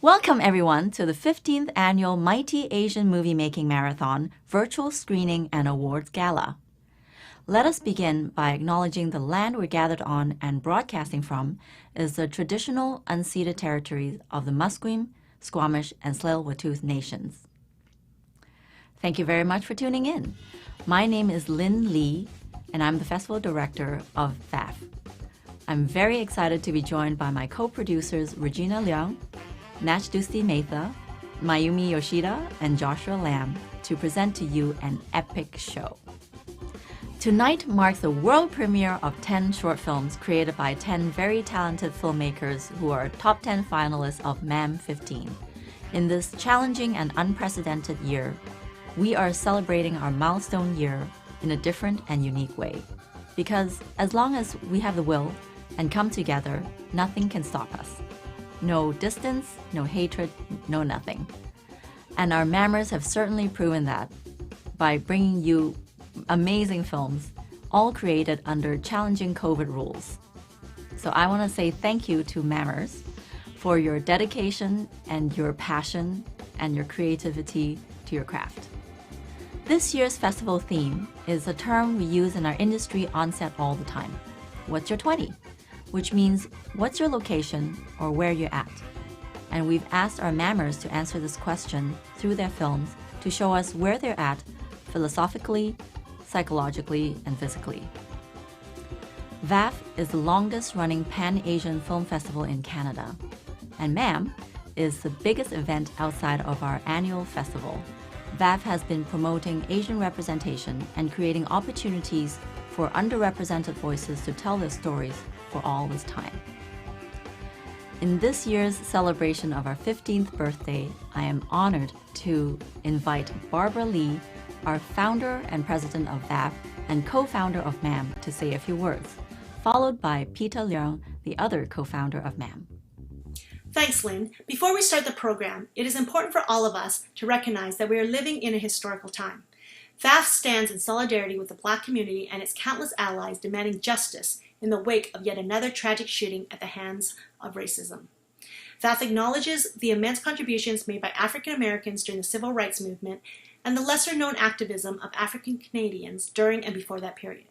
Welcome everyone to the 15th annual Mighty Asian Moviemaking Marathon virtual screening and awards gala. Let us begin by acknowledging the land we're gathered on and broadcasting from is the traditional unceded territories of the Musqueam, Squamish, and Tsleil-Waututh nations. Thank you very much for tuning in. My name is Lynn Lee, and I'm the Festival Director of VAFF. I'm very excited to be joined by my co-producers Regina Leung, Nachdusti Metha, Mayumi Yoshida, and Joshua Lam to present to you an epic show. Tonight marks the world premiere of 10 short films created by 10 very talented filmmakers who are top 10 finalists of MAMM15. In this challenging and unprecedented year, we are celebrating our milestone year in a different and unique way. Because as long as we have the will and come together, nothing can stop us. No distance, no hatred, no nothing. And our MAMMers have certainly proven that by bringing you amazing films, all created under challenging COVID rules. So I want to say thank you to MAMMers for your dedication and your passion and your creativity to your craft. This year's festival theme is a term we use in our industry on set all the time. What's your 20? Which means what's your location or where you're at. And we've asked our MAMMers to answer this question through their films to show us where they're at philosophically, psychologically, and physically. VAFF is the longest running Pan-Asian film festival in Canada, and MAMM is the biggest event outside of our annual festival. VAFF has been promoting Asian representation and creating opportunities for underrepresented voices to tell their stories for all this time. In this year's celebration of our 15th birthday, I am honored to invite Barbara Lee, our founder and president of VAFF and co-founder of MAMM, to say a few words, followed by Peter Leung, the other co-founder of MAMM. Thanks, Lynn. Before we start the program, it is important for all of us to recognize that we are living in a historical time. VAFF stands in solidarity with the Black community and its countless allies demanding justice in the wake of yet another tragic shooting at the hands of racism. VAFF acknowledges the immense contributions made by African Americans during the Civil Rights Movement and the lesser-known activism of African Canadians during and before that period.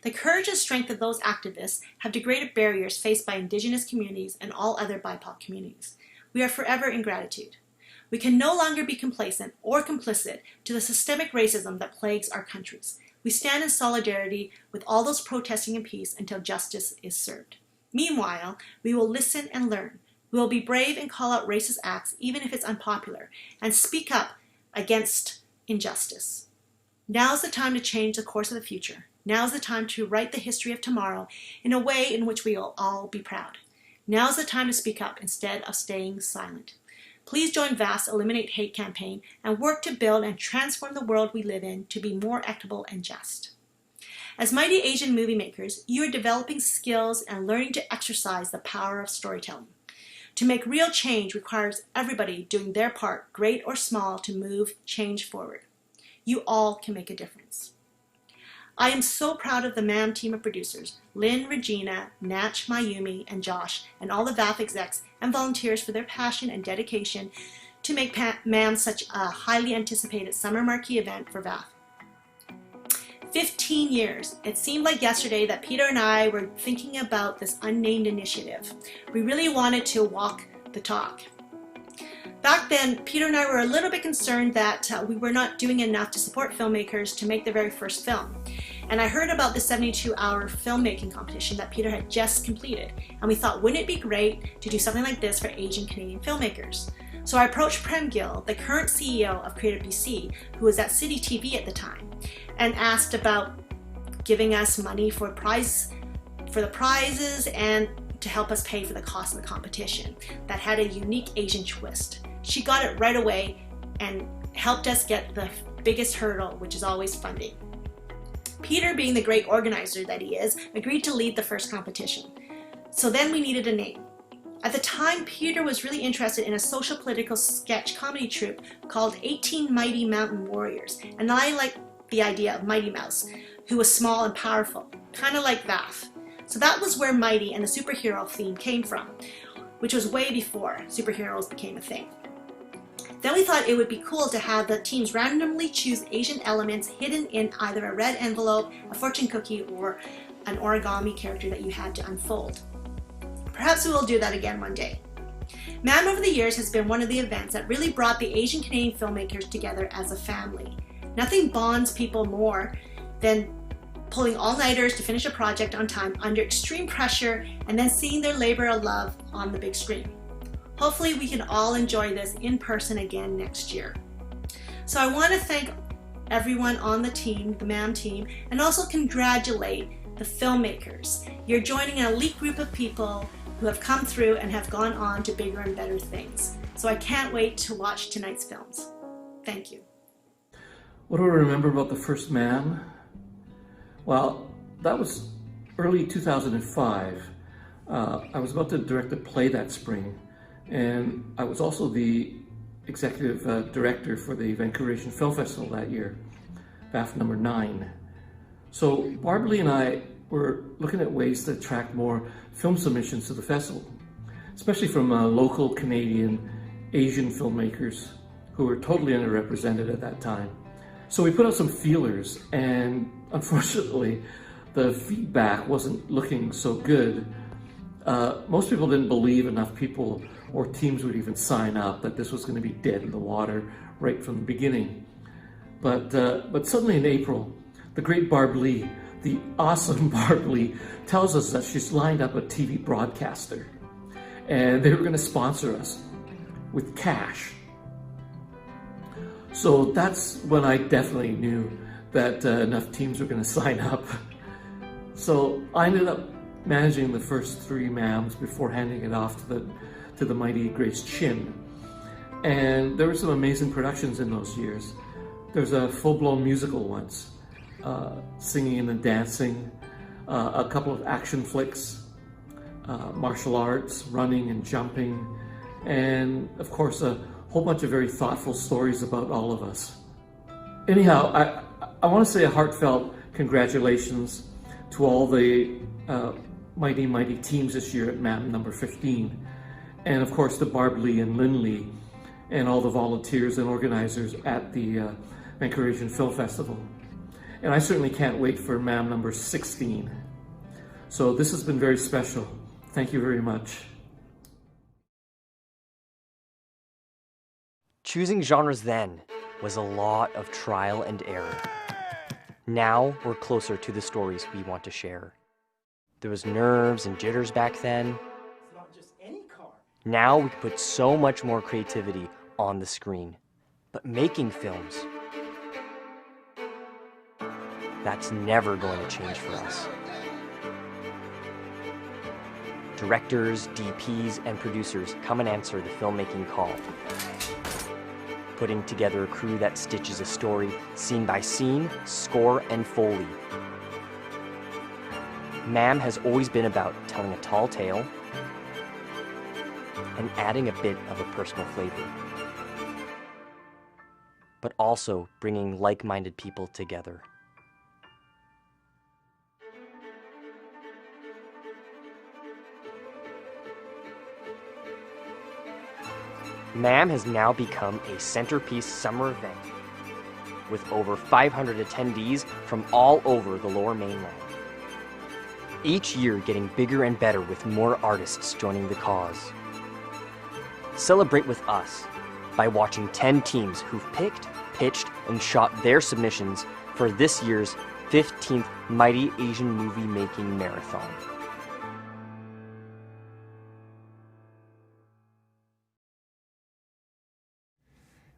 The courage and strength of those activists have degraded barriers faced by Indigenous communities and all other BIPOC communities. We are forever in gratitude. We can no longer be complacent or complicit to the systemic racism that plagues our countries. We stand in solidarity with all those protesting in peace until justice is served. Meanwhile, we will listen and learn. We will be brave and call out racist acts even if it's unpopular, and speak up against injustice. Now is the time to change the course of the future. Now is the time to write the history of tomorrow in a way in which we will all be proud. Now is the time to speak up instead of staying silent. Please join VAFF's Eliminate Hate campaign and work to build and transform the world we live in to be more equitable and just. As Mighty Asian movie makers, you are developing skills and learning to exercise the power of storytelling. To make real change requires everybody doing their part, great or small, to move change forward. You all can make a difference. I am so proud of the MAMM team of producers, Lynn, Regina, Nach, Mayumi, and Josh, and all the VAFF execs and volunteers for their passion and dedication to make MAMM such a highly anticipated summer marquee event for VAFF. 15 years. It seemed like yesterday that Peter and I were thinking about this unnamed initiative. We really wanted to walk the talk. Back then, Peter and I were a little bit concerned that we were not doing enough to support filmmakers to make their very first film. And I heard about the 72-hour filmmaking competition that Peter had just completed. And we thought, wouldn't it be great to do something like this for Asian Canadian filmmakers? So I approached Prem Gill, the current CEO of Creative BC, who was at City TV at the time, and asked about giving us money for the prizes and to help us pay for the cost of the competition that had a unique Asian twist. She got it right away and helped us get the biggest hurdle, which is always funding. Peter, being the great organizer that he is, agreed to lead the first competition. So then we needed a name. At the time, Peter was really interested in a social political sketch comedy troupe called 18 Mighty Mountain Warriors, and I liked the idea of Mighty Mouse, who was small and powerful, kind of like VAFF. So that was where Mighty and the superhero theme came from. which was way before superheroes became a thing. Then we thought it would be cool to have the teams randomly choose Asian elements hidden in either a red envelope, a fortune cookie, or an origami character that you had to unfold. Perhaps we will do that again one day. MAMM over the years has been one of the events that really brought the Asian Canadian filmmakers together as a family. Nothing bonds people more than pulling all-nighters to finish a project on time under extreme pressure and then seeing their labor of love on the big screen. Hopefully we can all enjoy this in person again next year. So I want to thank everyone on the team, the MAMM team, and also congratulate the filmmakers. You're joining an elite group of people who have come through and have gone on to bigger and better things. So I can't wait to watch tonight's films. Thank you. What do I remember about the first MAMM? Well, that was early 2005. I was about to direct a play that spring, and I was also the executive director for the Vancouver Asian Film Festival that year, VAFF number 9. So Barbara and I were looking at ways to attract more film submissions to the festival, especially from local Canadian Asian filmmakers who were totally underrepresented at that time. So we put out some feelers, and unfortunately the feedback wasn't looking so good. Most people didn't believe enough people or teams would even sign up, that this was going to be dead in the water right from the beginning. But suddenly in April, the great Barb Lee, the awesome Barb Lee, tells us that she's lined up a TV broadcaster and they were going to sponsor us with cash. So that's when I definitely knew that enough teams were going to sign up. So I ended up managing the first 3 MAMMs before handing it off to the mighty Grace Chin. And there were some amazing productions in those years. There's a full-blown musical once, singing and dancing, a couple of action flicks, martial arts, running and jumping, and of course a whole bunch of very thoughtful stories about all of us. Anyhow, I want to say a heartfelt congratulations to all the mighty teams this year at MAMM number 15, and of course to Barb Lee and Lynn Lee and all the volunteers and organizers at the Vancouver Asian Film Festival. And I certainly can't wait for MAMM number 16. So this has been very special. Thank you very much. Choosing genres then was a lot of trial and error. Now we're closer to the stories we want to share. There was nerves and jitters back then. It's not just any car. Now we can put so much more creativity on the screen. But making films, that's never going to change for us. Directors, DPs, and producers come and answer the filmmaking call. Putting together a crew that stitches a story scene by scene, score and Foley. MAMM has always been about telling a tall tale and adding a bit of a personal flavor, but also bringing like-minded people together. MAMM has now become a centerpiece summer event with over 500 attendees from all over the Lower Mainland. Each year getting bigger and better with more artists joining the cause. Celebrate with us by watching 10 teams who've picked, pitched, and shot their submissions for this year's 15th Mighty Asian Moviemaking Marathon.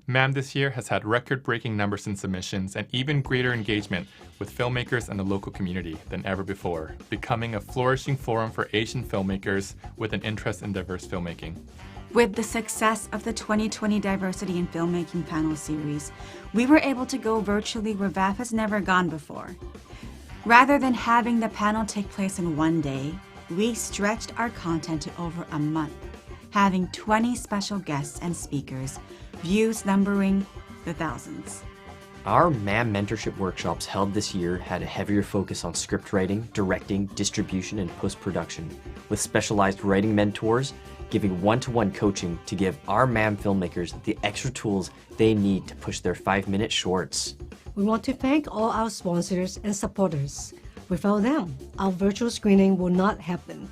MAMM this year has had record-breaking numbers in submissions and even greater engagement with filmmakers and the local community than ever before, becoming a flourishing forum for Asian filmmakers with an interest in diverse filmmaking. With the success of the 2020 Diversity in Filmmaking panel series, we were able to go virtually where VAFF has never gone before. Rather than having the panel take place in one day, we stretched our content to over a month, having 20 special guests and speakers, views numbering the thousands. Our MAMM mentorship workshops held this year had a heavier focus on script writing, directing, distribution, and post-production, with specialized writing mentors giving one-to-one coaching to give our MAMM filmmakers the extra tools they need to push their 5-minute shorts. We want to thank all our sponsors and supporters. Without them, our virtual screening would not happen.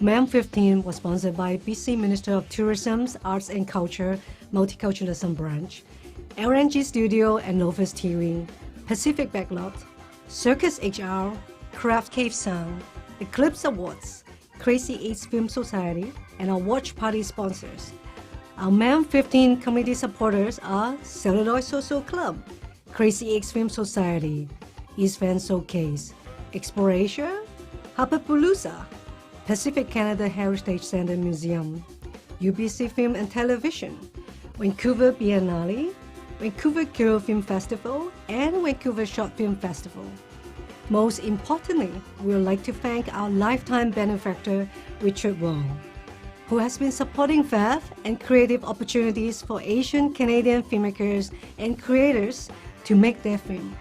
MAMM15 was sponsored by BC Minister of Tourism's Arts and Culture Multiculturalism Branch, LNG Studio and Novus TV, Pacific Backlot, Circus HR, Craft Cave Sound, Eclipse Awards, Crazy 8 Film Society, and our watch party sponsors. Our MAMM15 community supporters are Celluloid Social Club, Crazy 8 Film Society, East Van Showcase, Exploration, Harperpalooza, Pacific Canada Heritage Center Museum, UBC Film and Television, Vancouver Biennale, Vancouver Queer Film Festival, and Vancouver Short Film Festival. Most importantly, we would like to thank our lifetime benefactor, Richard Wong, who has been supporting VAFF and creative opportunities for Asian Canadian filmmakers and creators to make their film.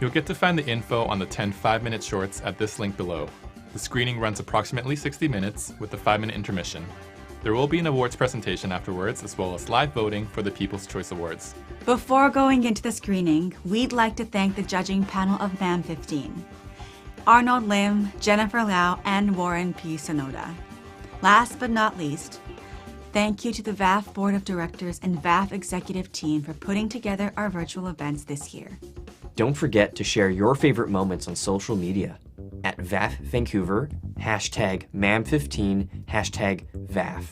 You'll get to find the info on the 10 5-minute shorts at this link below. The screening runs approximately 60 minutes with a 5-minute intermission. There will be an awards presentation afterwards, as well as live voting for the People's Choice Awards. Before going into the screening, we'd like to thank the judging panel of MAMM15, Arnold Lim, Jennifer Lau, and Warren P. Sonoda. Last but not least, thank you to the VAFF Board of Directors and VAFF Executive Team for putting together our virtual events this year. Don't forget to share your favorite moments on social media at VAFF Vancouver, #MAMM15, #VAFF.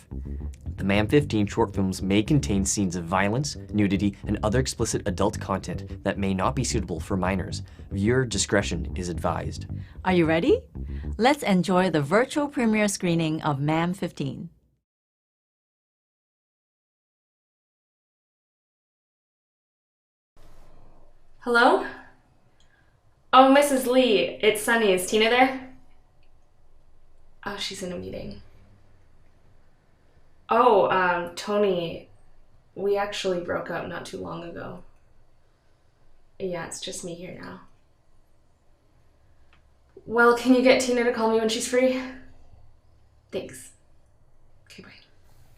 The MAMM15 short films may contain scenes of violence, nudity, and other explicit adult content that may not be suitable for minors. Viewer discretion is advised. Are you ready? Let's enjoy the virtual premiere screening of MAMM15. Hello? Oh, Mrs. Lee, it's Sunny. Is Tina there? Oh, she's in a meeting. Oh, Tony, we actually broke up not too long ago. Yeah, it's just me here now. Well, can you get Tina to call me when she's free? Thanks. Okay, bye.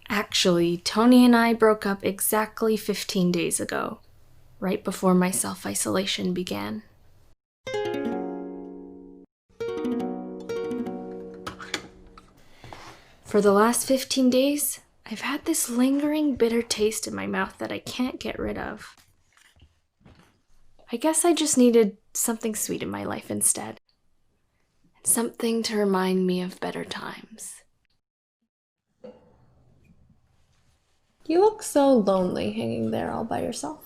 Actually, Tony and I broke up exactly 15 days ago, right before my self-isolation began. For the last 15 days, I've had this lingering bitter taste in my mouth that I can't get rid of. I guess I just needed something sweet in my life instead. Something to remind me of better times. You look so lonely hanging there all by yourself.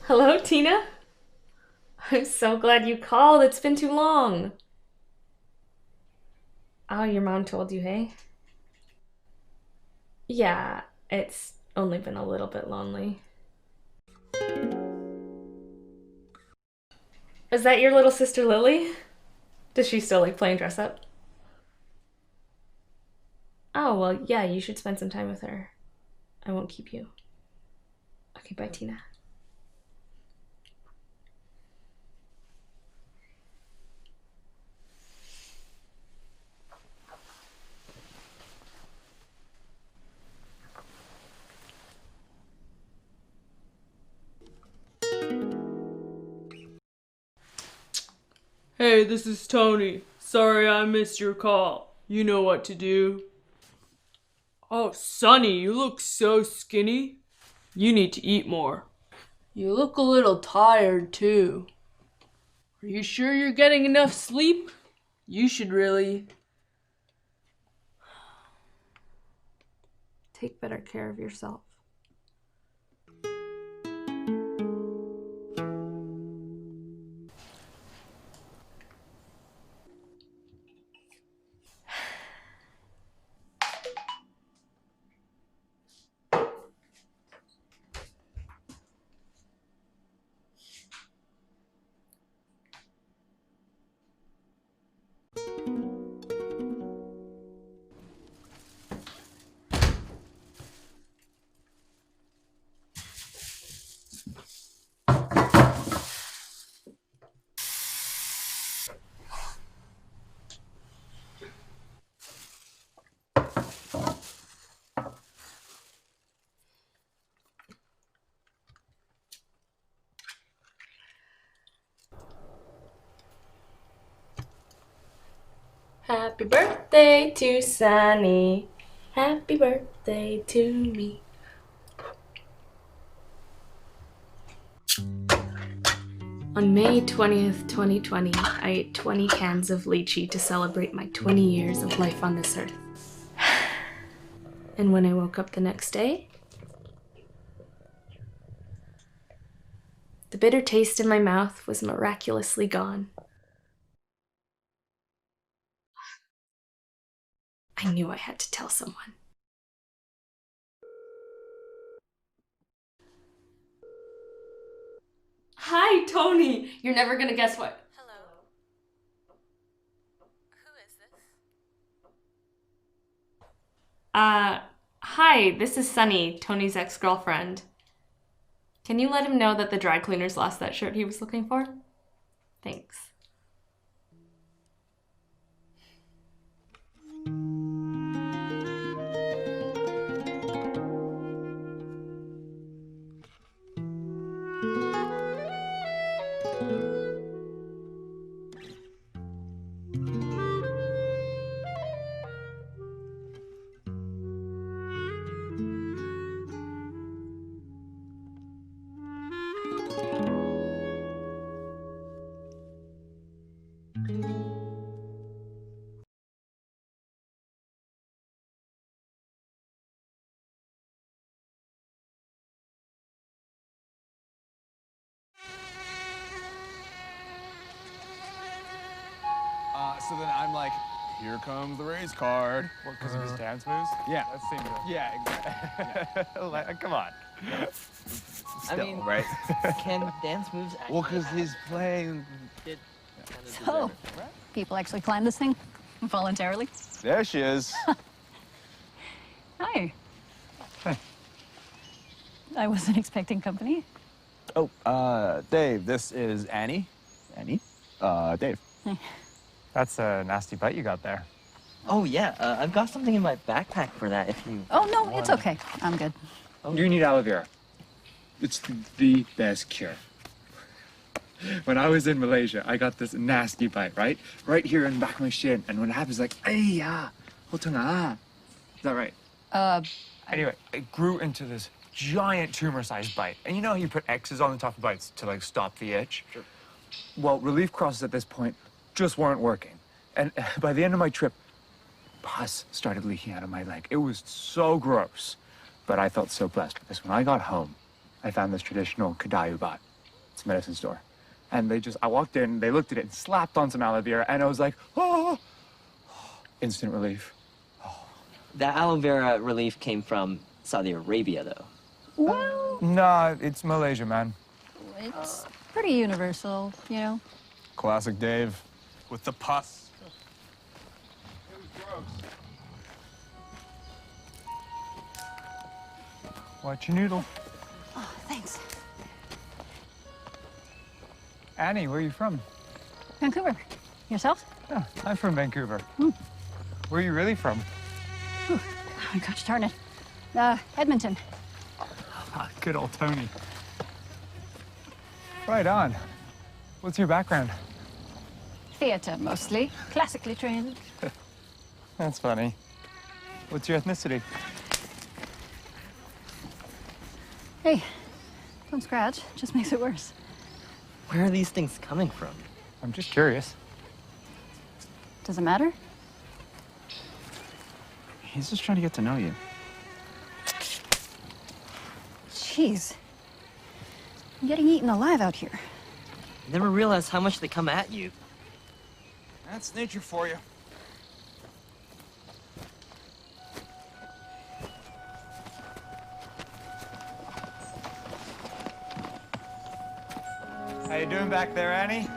Hello, Tina? I'm so glad you called. It's been too long. Oh, your mom told you, hey? Yeah, it's only been a little bit lonely. Is that your little sister Lily? Does she still like playing dress up? Oh, well, yeah, you should spend some time with her. I won't keep you. Okay, bye, Tina. Hey, this is Tony. Sorry I missed your call. You know what to do. Oh, Sonny, you look so skinny. You need to eat more. You look a little tired, too. Are you sure you're getting enough sleep? You should really Take better care of yourself. Happy birthday to Sunny. Happy birthday to me. On May 20th, 2020, I ate 20 cans of lychee to celebrate my 20 years of life on this earth. And when I woke up the next day, the bitter taste in my mouth was miraculously gone. I knew I had to tell someone. Hi, Tony! You're never gonna guess what. Hello. Who is this? Hi, this is Sunny, Tony's ex-girlfriend. Can you let him know that the dry cleaners lost that shirt he was looking for? Thanks. So then I'm like, here comes the race card. What, because of his dance moves? Yeah. That seems like... Yeah, exactly. Like, come on. I mean, right? Can dance moves actually Well, because he's playing... So, people actually climb this thing voluntarily? There she is. Hi. Hey. I wasn't expecting company. Oh, Dave, this is Annie. Annie? Dave. That's a nasty bite you got there. Oh, yeah. I've got something in my backpack for that if you... Oh, no, it's okay. I'm good. You need aloe vera. It's the best cure. When I was in Malaysia, I got this nasty bite, right? Right here in the back of my shin. And when it happens, like, ay, ya, hotunga. Is that right? Anyway, it grew into this giant tumor-sized bite. And you know how you put X's on the top of bites to, like, stop the itch? Sure. Well, relief crosses at this point just weren't working. And by the end of my trip, pus started leaking out of my leg. It was so gross. But I felt so blessed because when I got home, I found this traditional kadayu bot. It's a medicine store. And I walked in, they looked at it and slapped on some aloe vera, and I was like, oh, instant relief. Oh. That aloe vera relief came from Saudi Arabia, though. Well, Nah, it's Malaysia, man. it's pretty universal, you know? Classic Dave. With the pus. It was gross. Watch your noodle. Oh, thanks. Annie, where are you from? Vancouver. Yourself? Yeah, I'm from Vancouver. Where are you really from? Oh, gosh darn it. Edmonton. Good old Tony. Right on. What's your background? Theatre, mostly. Classically trained. That's funny. What's your ethnicity? Hey, don't scratch. Just makes it worse. Where are these things coming from? I'm just curious. Does it matter? He's just trying to get to know you. Jeez. I'm getting eaten alive out here. Never realized how much they come at you. That's nature for you. How you doing back there, Annie?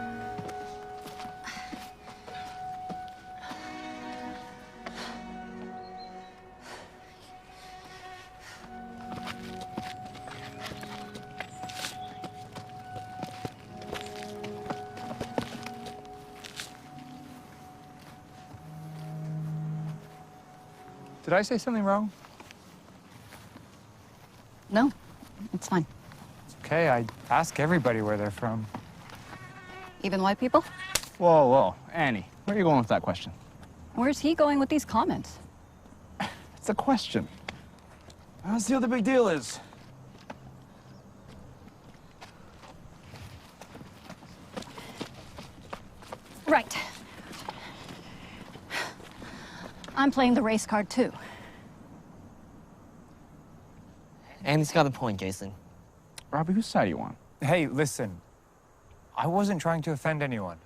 Did I say something wrong? No, it's fine. Okay, I ask everybody where they're from. Even white people? Whoa, Annie, where are you going with that question? Where's he going with these comments? It's a question. I'll see what the big deal is. Right. I'm playing the race card too. And he's got a point, Jason. Robbie, whose side are you on? Hey, listen. I wasn't trying to offend anyone.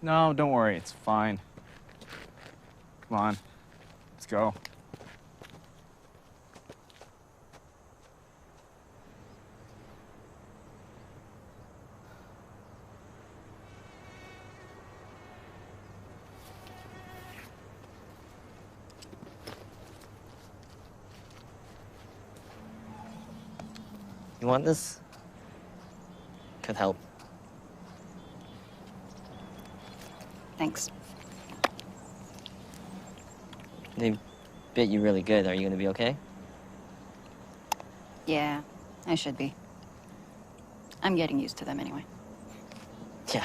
No, don't worry. It's fine. Come on. Let's go. You want this? Could help. Thanks. They bit you really good. Are you gonna be okay? Yeah, I should be. I'm getting used to them anyway. Yeah.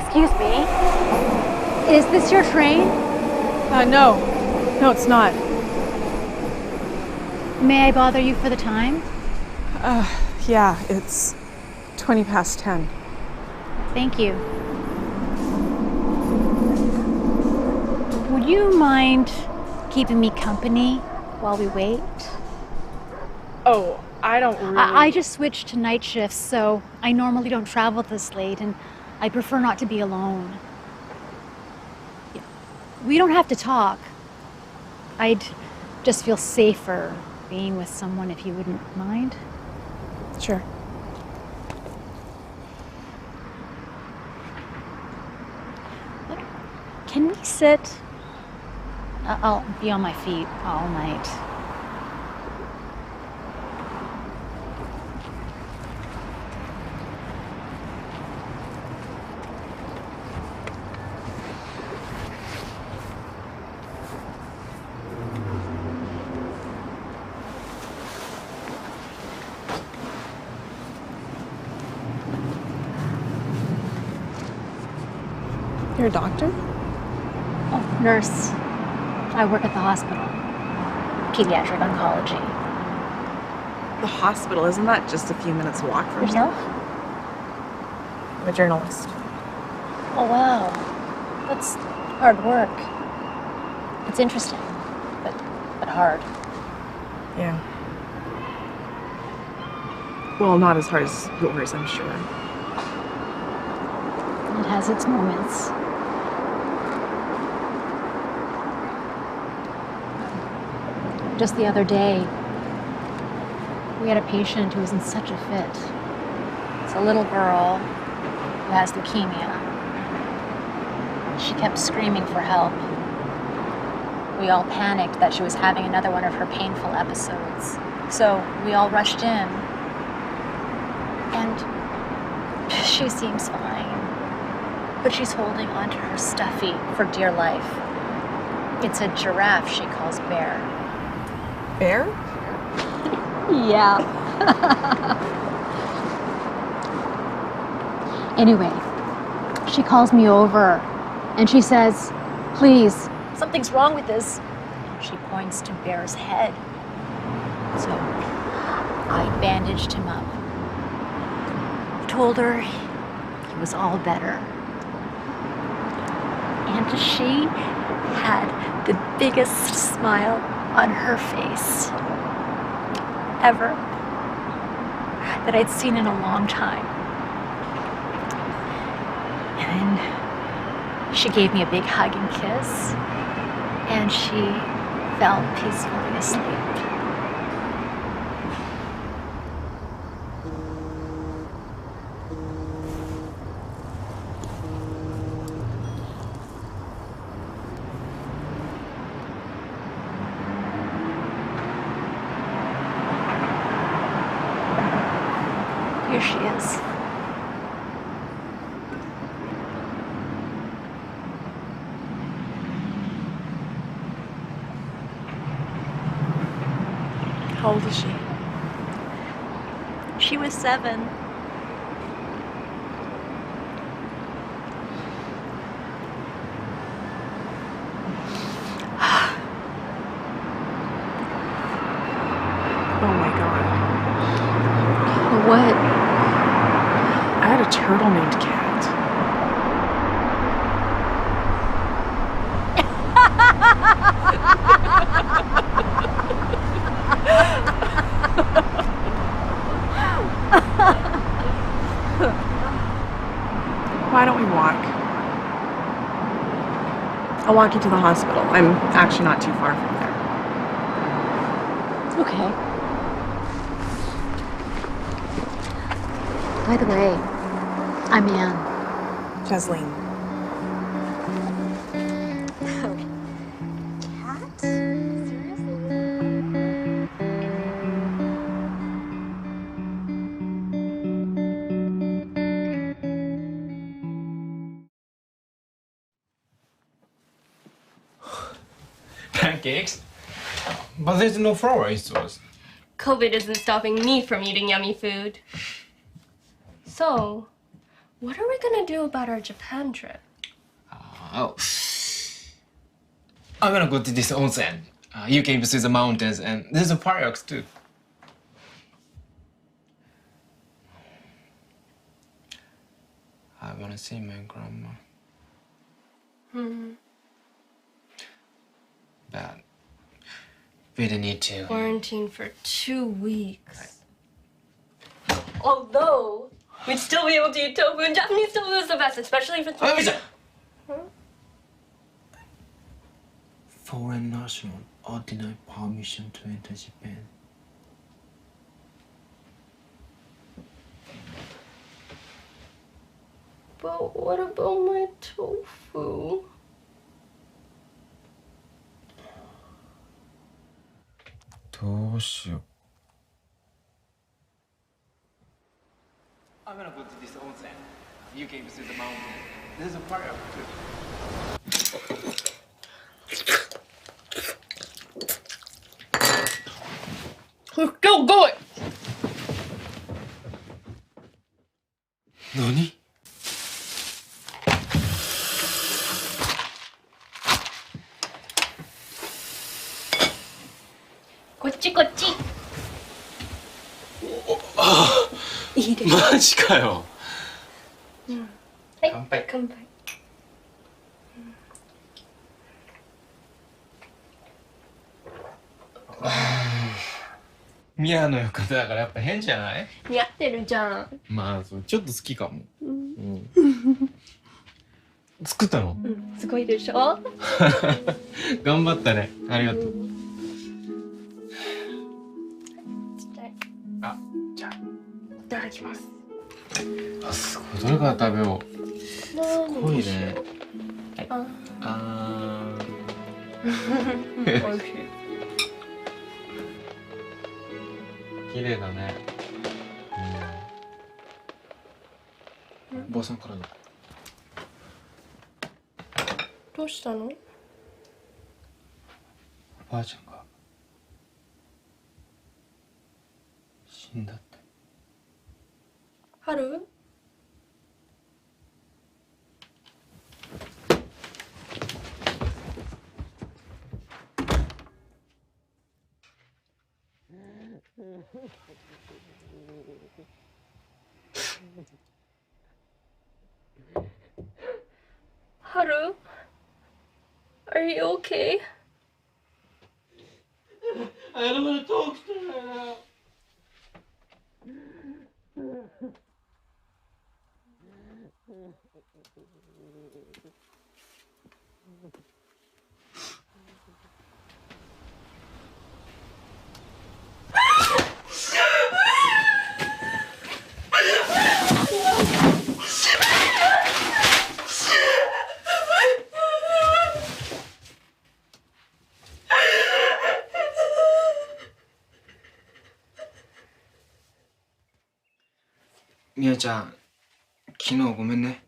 Excuse me. Is this your train? No. No, it's not. May I bother you for the time? Yeah, it's 20 past 10. Thank you. Would you mind keeping me company while we wait? Oh, I don't really... I just switched to night shifts, so I normally don't travel this late, and I prefer not to be alone. We don't have to talk. I'd just feel safer being with someone if you wouldn't mind. Sure. Look, can we sit? I'll be on my feet all night. You're a doctor? Oh, nurse. I work at the hospital. Pediatric oncology. The hospital, isn't that just a few minutes walk from Yourself? here? I'm a journalist. Oh, wow. That's hard work. It's interesting, but hard. Yeah. Well, not as hard as yours, I'm sure. It has its moments. Just the other day, we had a patient who was in such a fit. It's a little girl who has leukemia. She kept screaming for help. We all panicked that she was having another one of her painful episodes. So we all rushed in. And she seems fine. But she's holding onto her stuffy for dear life. It's a giraffe she calls Bear. Bear? Yeah. Anyway, she calls me over and she says, "Please, something's wrong with this." And she points to Bear's head. So I bandaged him up. Told her he was all better. And she had the biggest smile on her face ever that I'd seen in a long time. And then she gave me a big hug and kiss, and she fell peacefully asleep. Here she is. How old is she? She was 7. Oh my god. What? I had a turtle named Cat. Why don't we walk? I'll walk you to the hospital. I'm actually not too far from there. Okay. By the way, I'm Anne. Jasleen. Cat? Seriously? Pancakes? But there's no flour in stores. COVID isn't stopping me from eating yummy food. So, what are we gonna do about our Japan trip? Oh. I'm gonna go to this onsen. You can see the mountains and there's a fireworks too. I wanna see my grandma. But we don't need to. Quarantine for 2 weeks. Although, we'd still be able to eat tofu, and Japanese tofu is the best, especially if it's... Foreign national are denied permission to enter Japan. But what about my tofu? I'm gonna go to this onsen. You can see the mountains. There's a fireworks too. We're still going! Nani? Kochi. いいです。マジかよ。はい、乾杯。乾杯。宮の浴衣だからやっぱ変じゃない？似合ってるじゃん。まあそうちょっと好きかも。作ったの？すごいでしょ？頑張ったね。ありがとう。あ、じゃあいただきます。あ、すごい。どれから食べよう。すごいね。美味しい。綺麗だね。おばさんからだ。どうしたの？おばあちゃんが死んだって。春？Haru? Are you okay? I don't want to talk to her now. みやちゃん、昨日ごめんね。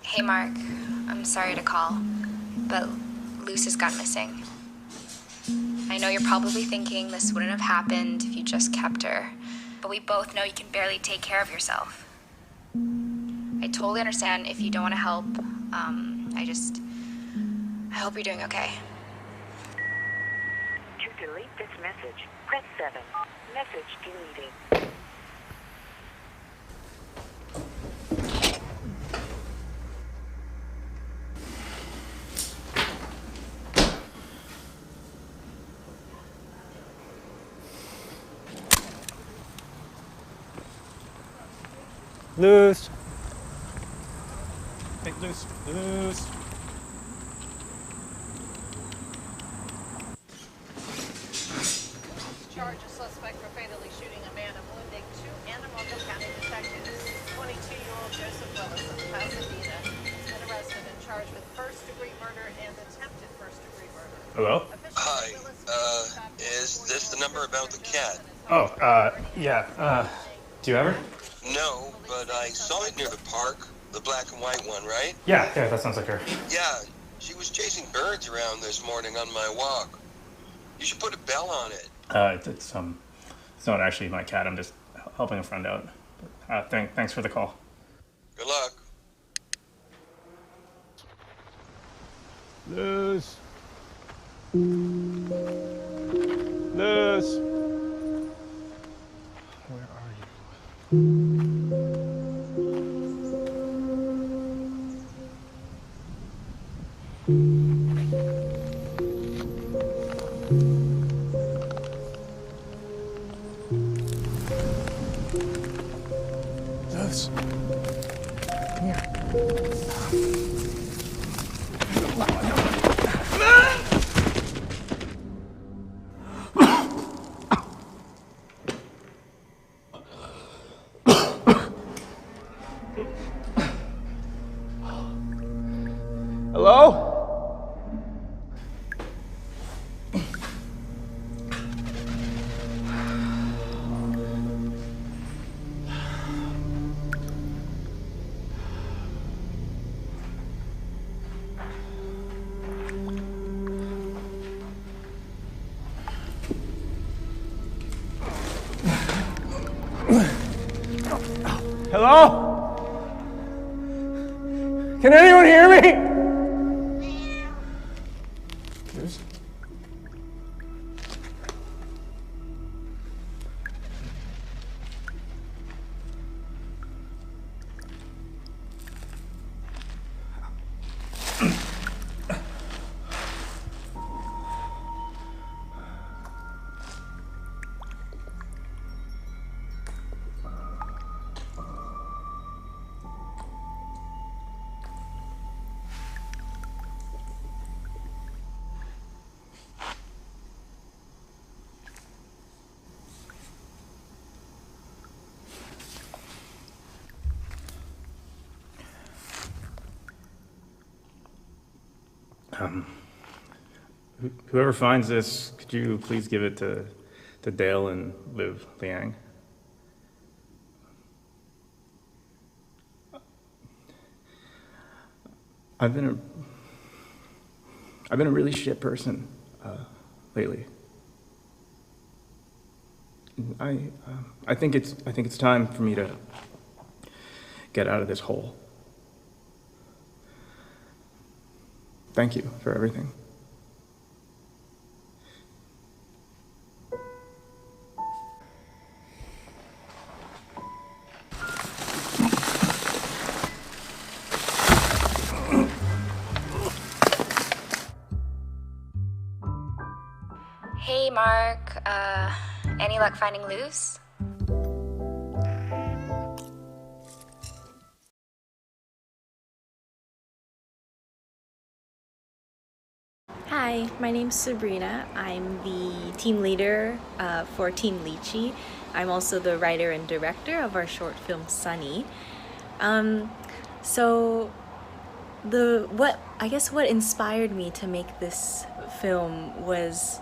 Hey Mark, I'm sorry to call, but Lucy's gone missing. I know you're probably thinking this wouldn't have happened if you just kept her, but we both know you can barely take care of yourself. I totally understand if you don't want to help. I hope you're doing okay. To delete this message, press 7. Message deleted. Loose. Hey, loose. Loose. Charge a suspect for fatally shooting a man and wounding 2 Animoca County detectives. 22-year-old Joseph Willis of Pasadena has been arrested and charged with first-degree murder and attempted first-degree murder. Hello? Hi, is this the number about the cat? Oh, yeah. Do you ever? No, but I saw it near the park, the black and white one, right? Yeah, that sounds like her. Yeah, she was chasing birds around this morning on my walk. You should put a bell on it. It's not actually my cat. I'm just helping a friend out. Thanks for the call. Good luck. Loose. Loose. Where are you? Loose. Come here. Hello? Hello? Can anyone hear me? Yes. Whoever finds this, could you please give it to Dale and Liv Liang? I've been a really shit person lately. I think it's time for me to get out of this hole. Thank you for everything. Hey, Mark. Any luck finding Luz? Hi, my name's Sabrina. I'm the team leader for Team LYCHEE. I'm also the writer and director of our short film Sunny. What inspired me to make this film was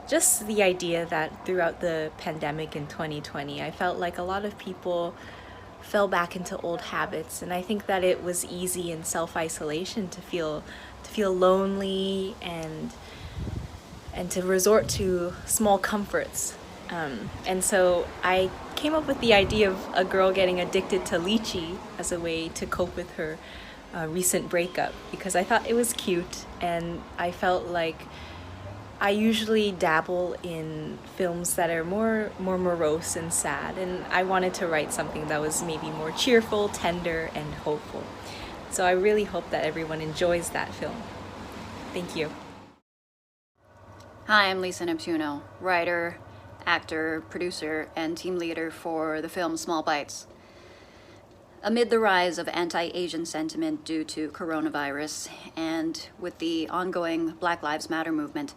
just the idea that throughout the pandemic in 2020, I felt like a lot of people fell back into old habits, and I think that it was easy in self-isolation to feel lonely and to resort to small comforts. And so I came up with the idea of a girl getting addicted to lychee as a way to cope with her recent breakup, because I thought it was cute, and I felt like I usually dabble in films that are more morose and sad, and I wanted to write something that was maybe more cheerful, tender, and hopeful. So I really hope that everyone enjoys that film. Thank you. Hi, I'm Lissa Neptuno, writer, actor, producer, and team leader for the film Small Bites. Amid the rise of anti-Asian sentiment due to coronavirus, and with the ongoing Black Lives Matter movement,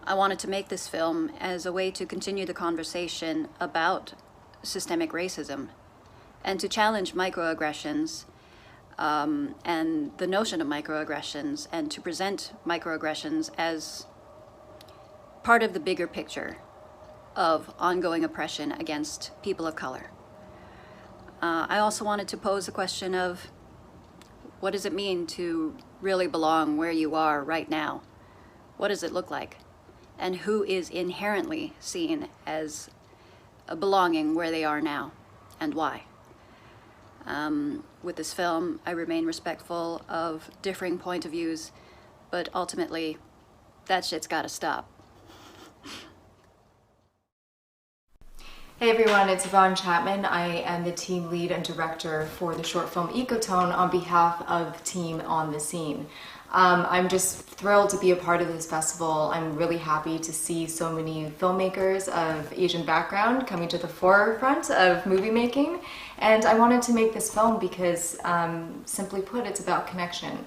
I wanted to make this film as a way to continue the conversation about systemic racism and to challenge microaggressions and the notion of microaggressions, and to present microaggressions as part of the bigger picture of ongoing oppression against people of color. I also wanted to pose the question of, what does it mean to really belong where you are right now? What does it look like? And who is inherently seen as belonging where they are now, and why? With this film, I remain respectful of differing point of views, but ultimately, that shit's gotta stop. Hey everyone, it's Yvonne Chapman. I am the team lead and director for the short film Ecotone on behalf of the team on the scene. I'm just thrilled to be a part of this festival. I'm really happy to see so many filmmakers of Asian background coming to the forefront of movie making. And I wanted to make this film because, simply put, it's about connection.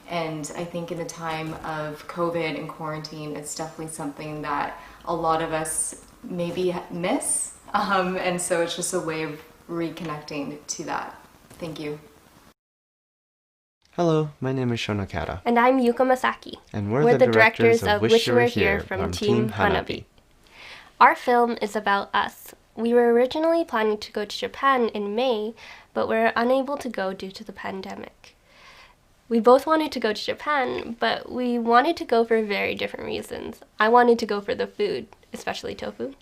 And I think in the time of COVID and quarantine, it's definitely something that a lot of us maybe miss. And so it's just a way of reconnecting to that. Thank you. Hello, my name is Shiun Okada. And I'm Yuka Masaki. And we're the directors of Wish You Were Here from Team HANABI. Our film is about us. We were originally planning to go to Japan in May, but were unable to go due to the pandemic. We both wanted to go to Japan, but we wanted to go for very different reasons. I wanted to go for the food, especially tofu,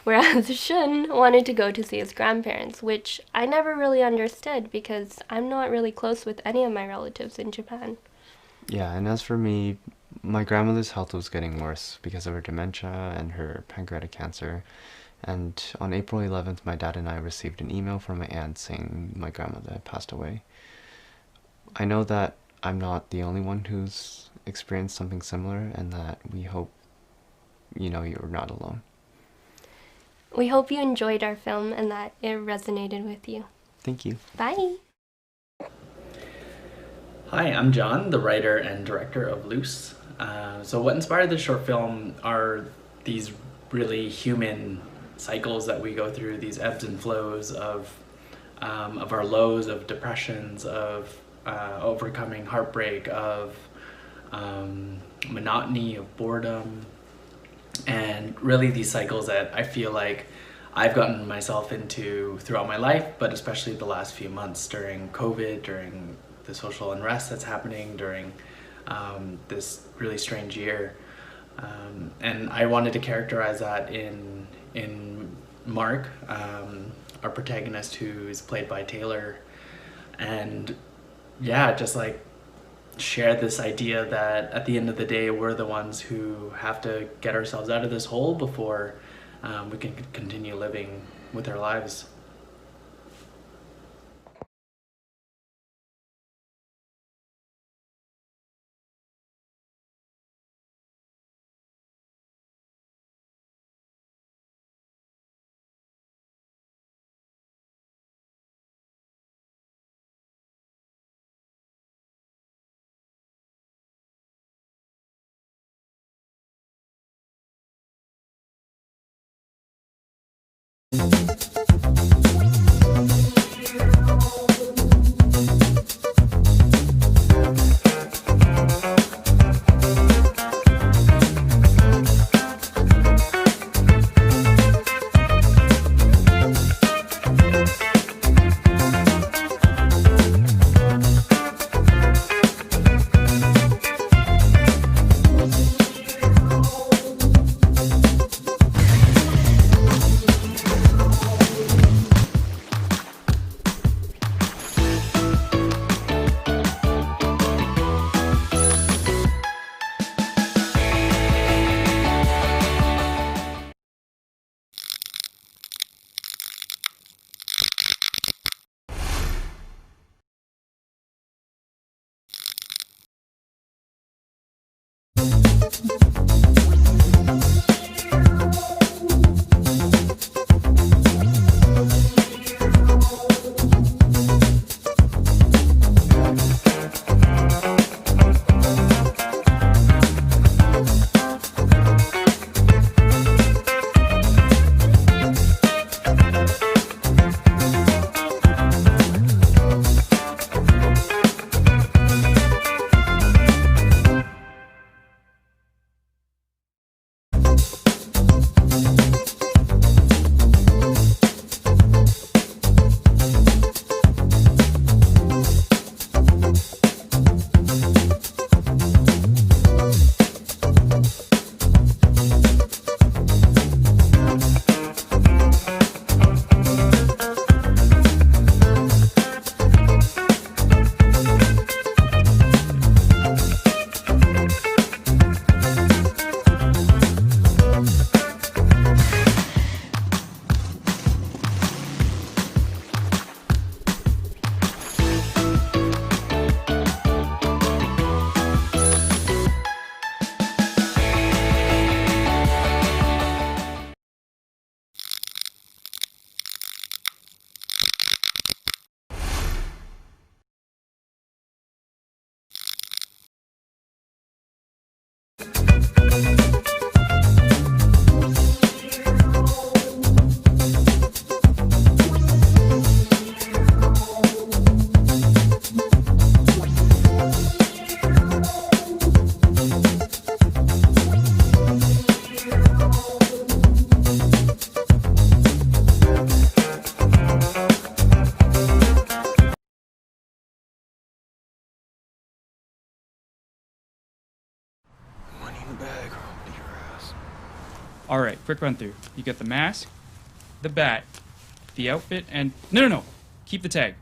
whereas Shiun wanted to go to see his grandparents, which I never really understood because I'm not really close with any of my relatives in Japan. Yeah, and as for me, my grandmother's health was getting worse because of her dementia and her pancreatic cancer. And on April 11th, my dad and I received an email from my aunt saying my grandmother had passed away. I know that I'm not the only one who's experienced something similar, and that we hope you're not alone. We hope you enjoyed our film and that it resonated with you. Thank you. Bye. Hi, I'm John, the writer and director of Loose. So what inspired this short film are these really human cycles that we go through, these ebbs and flows of our lows, of depressions, of overcoming heartbreak, of monotony, of boredom, and really these cycles that I feel like I've gotten myself into throughout my life, but especially the last few months during COVID, during the social unrest that's happening, during this really strange year. And I wanted to characterize that in Mark, our protagonist, who is played by Taylor, and yeah, just like share this idea that at the end of the day, we're the ones who have to get ourselves out of this hole before we can continue living with our lives. All right, quick run through. You get the mask, the bat, the outfit, and no. Keep the tag.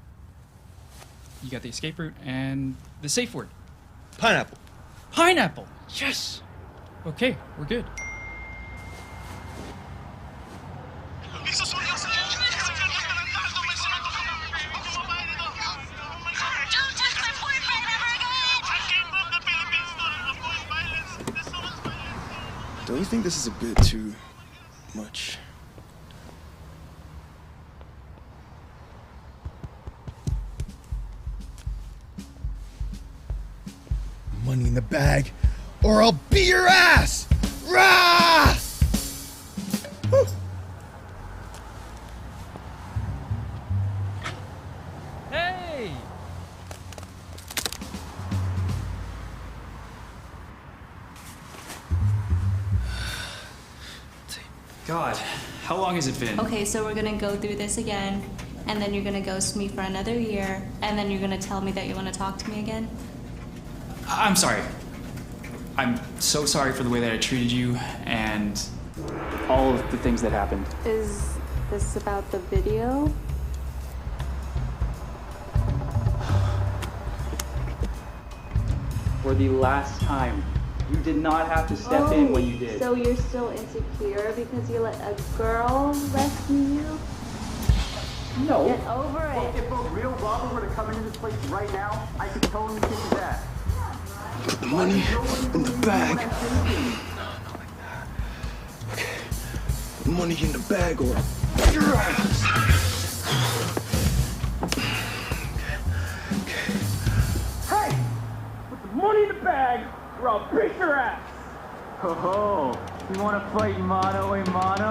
You got the escape route and the safe word. Pineapple. Pineapple. Yes. Okay, we're good. Don't you think this is a bit too much? Money in the bag, or I'll beat your ass! Rah! Whew. Hey! God, how long has it been? Okay, so we're gonna go through this again, and then you're gonna ghost me for another year, and then you're gonna tell me that you wanna talk to me again? I'm sorry. I'm so sorry for the way that I treated you and all of the things that happened. Is this about the video? For the last time, you did not have to step in when you did. So you're still insecure because you let a girl rescue you? No. Get over it. If a real robber were to come into this place right now, I could totally kick his ass. Put the money in the bag. Okay. Put the money in the bag or I'll beat your ass. Hey! Put the money in the bag or I'll beat your ass! Oh, you wanna fight mano a mano?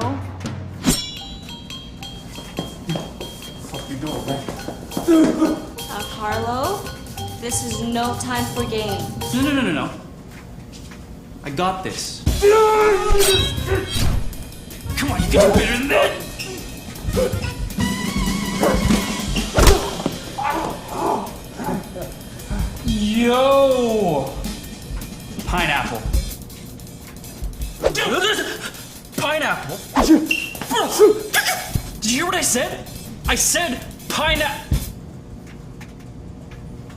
What you doing, man? Carlo, this is no time for games. No. I got this. Come on, you can do better than that! Yo! Pineapple. Pineapple? Did you hear what I said? I said pineapple.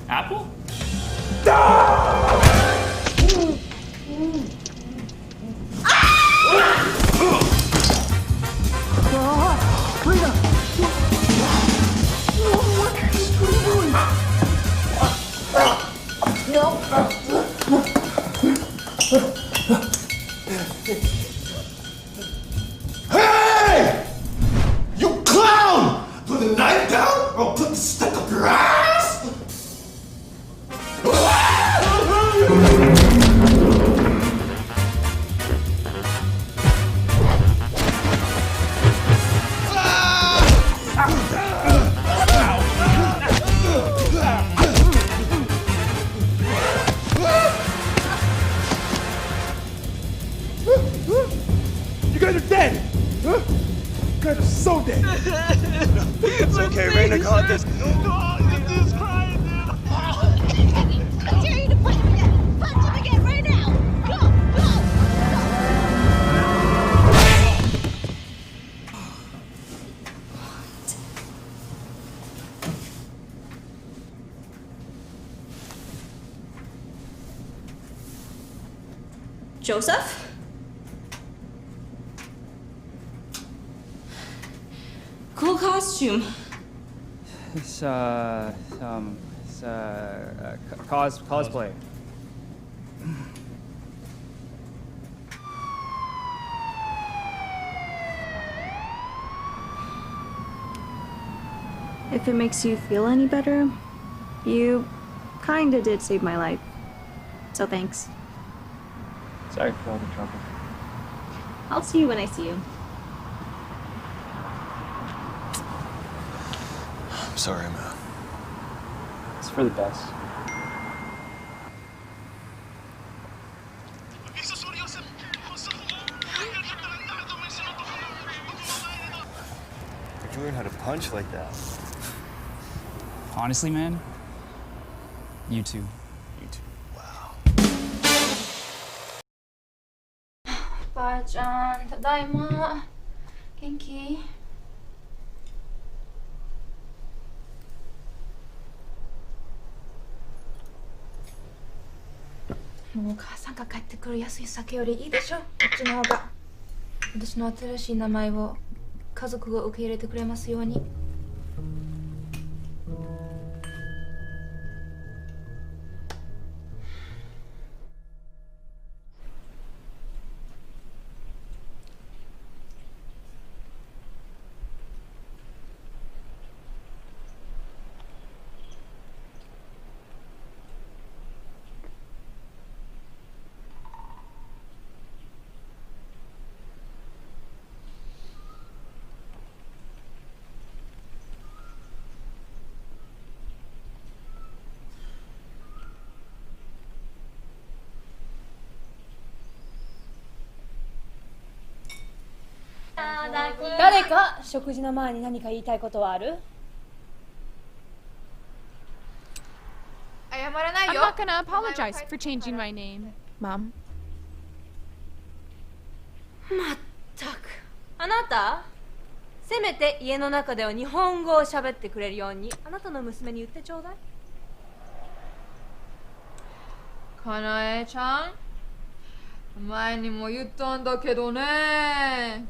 Apple? Hey! You clown! Put the knife down or I'll put the stick up your ass! You guys are dead! Huh? You guys are so dead! It's okay, Raina got this. Dude's crying, dude. I dare you to punch him again. Punch him again right now. Go. Joseph? Cool costume. It's cosplay. If it makes you feel any better, you kinda did save my life. So thanks. Sorry for all the trouble. I'll see you when I see you. I'm sorry, man. It's for the best. Where'd you learn how to punch like that? Honestly, man, YouTube. Wow. ばあちゃん、ただいま。元気？もうお母さんが帰ってくる安い酒よりいいでしょ、こっちの方が。私の新しい名前を家族が受け入れてくれますように。誰か食事の前に何か言いたいことはある？ I'm not gonna apologize for changing my name, Mom. まったく。あなた、せめて家の中では日本語を喋ってくれるようにあなたの娘に言ってちょうだい。かなえちゃん、前にも言ったんだけどね。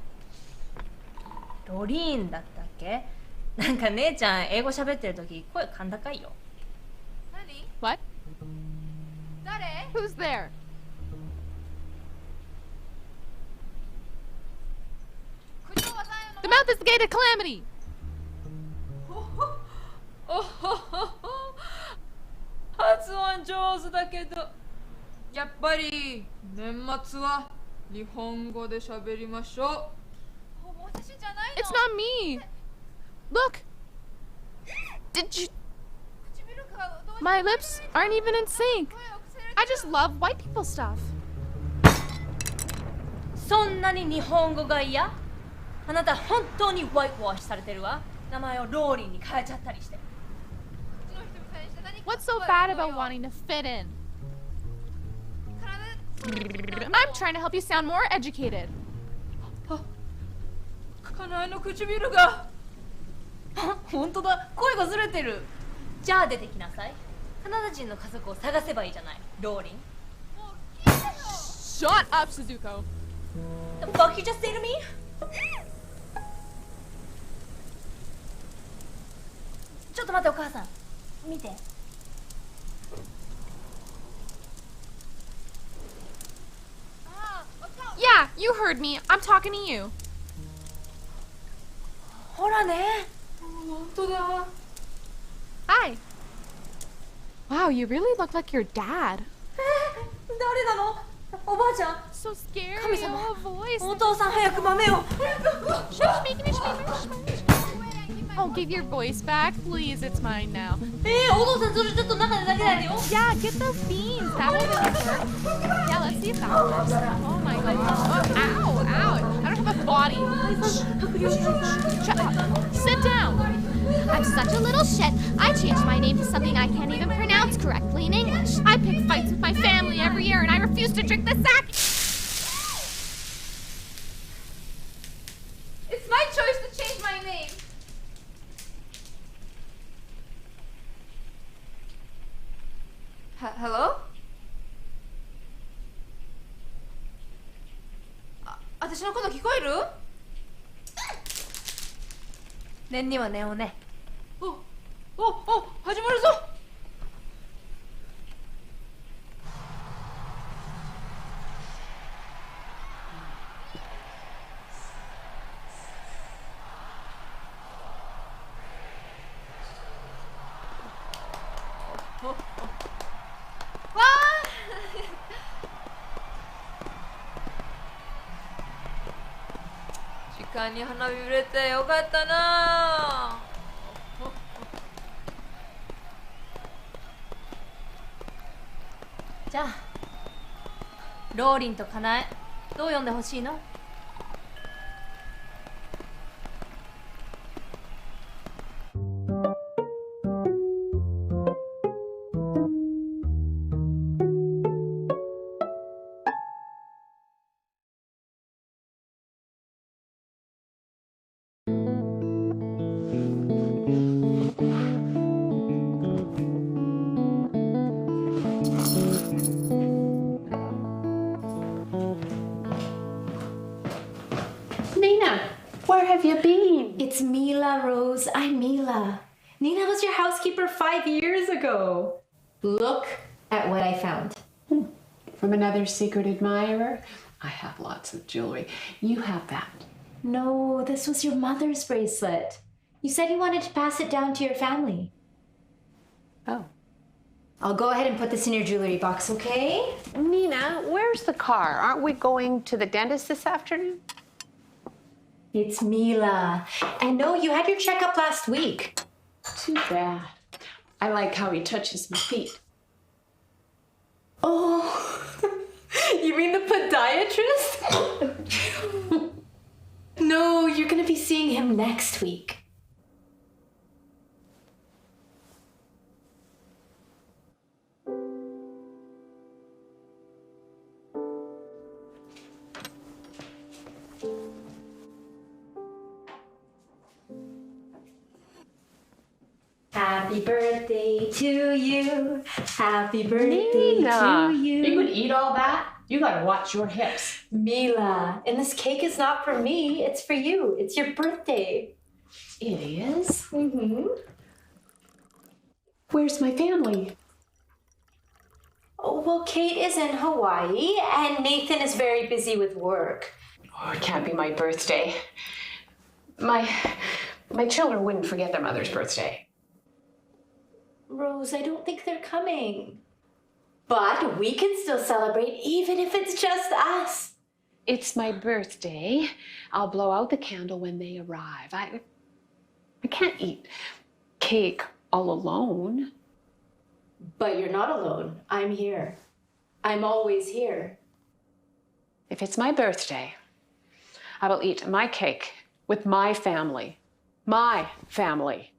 ロリーンだったっけ？なんか姉ちゃん英語喋ってる時声甲高いよ。What? Who's there? The mouth is the gate of calamity! 発音上手だけど、やっぱり年末は日本語で喋りましょう。It's not me! Look! Did you... My lips aren't even in sync. I just love white people stuff. そんなに日本語が嫌？あなた本当にホワイトワッシュされてるわ。名前をローリーに変えちゃったりして。What's so bad about wanting to fit in? I'm trying to help you sound more educated. かなえの唇が。本当だ、声がずれてる。じゃあ出てきなさい。カナダ人の家族を探せばいいじゃない、ローリン。Shut up, Suzuko. The fuck you just say to me? ちょっと待って、お母さん。見て。Yeah, you heard me. I'm talking to you. ほらね。本当だ。Hi. Wow, you really look like your dad. 誰なの？おばあちゃん。So scary. 神様。 Voice. お父さん早く豆を。Oh, give your voice back, please. It's mine now. お父さんそれちょっと中でだけないでよ。Yeah, get those beans. That will really work. Yeah, let's see if that works. Oh my goodness. Oh, ow, ow. I don't have a body. Shut up. Sit down. I'm such a little shit. I changed my name to something I can't even pronounce correctly in English. I pick fights with my family every year, and I refuse to drink the sake. It's my choice to change my name. Hello? 私のこと聞こえる？念には念をね。始まるぞ。わあ。時間に花火売れてよかったな。じゃあローリンとカナエどう呼んでほしいの？Where have you been? It's Mila, Rose. I'm Mila. Nina was your housekeeper 5 years ago. Look at what I found. From another secret admirer? I have lots of jewelry. You have that. No, this was your mother's bracelet. You said you wanted to pass it down to your family. Oh. I'll go ahead and put this in your jewelry box, okay? Nina, where's the car? Aren't we going to the dentist this afternoon? It's Mila. And no, you had your checkup last week. Too bad. I like how he touches my feet. Oh, you mean the podiatrist? No, you're gonna be seeing him next week. Happy birthday to you. Happy birthday to you. You could eat all that? You gotta watch your hips. Mila, and this cake is not for me, it's for you. It's your birthday. It is? Mm-hmm. Where's my family? Oh, well, Kate is in Hawaii, and Nathan is very busy with work. Oh, it can't be my birthday. My children wouldn't forget their mother's birthday. Rose, I don't think they're coming. But we can still celebrate even if it's just us. It's my birthday. I'll blow out the candle when they arrive. I can't eat cake all alone. But you're not alone. I'm here. I'm always here. If it's my birthday, I will eat my cake with my family. My family.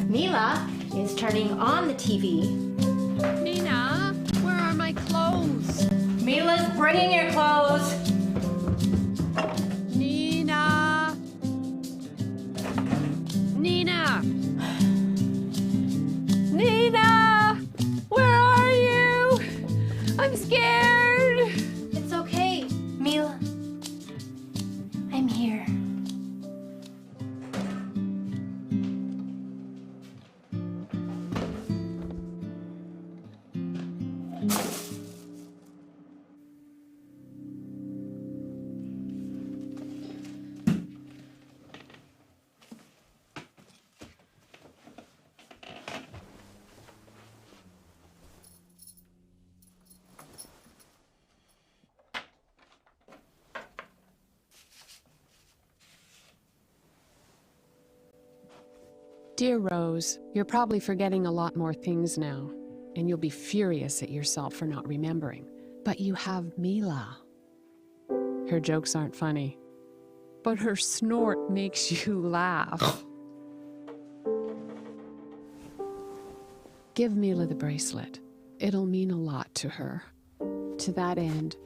Mila is turning on the TV. Nina, where are my clothes? Mila's bringing your clothes. Nina! Nina! Nina! Where are you? I'm scared! It's okay, Mila. I'm here. Dear Rose, you're probably forgetting a lot more things now, and you'll be furious at yourself for not remembering. But you have Mila. Her jokes aren't funny, but her snort makes you laugh. Give Mila the bracelet. It'll mean a lot to her. To that end,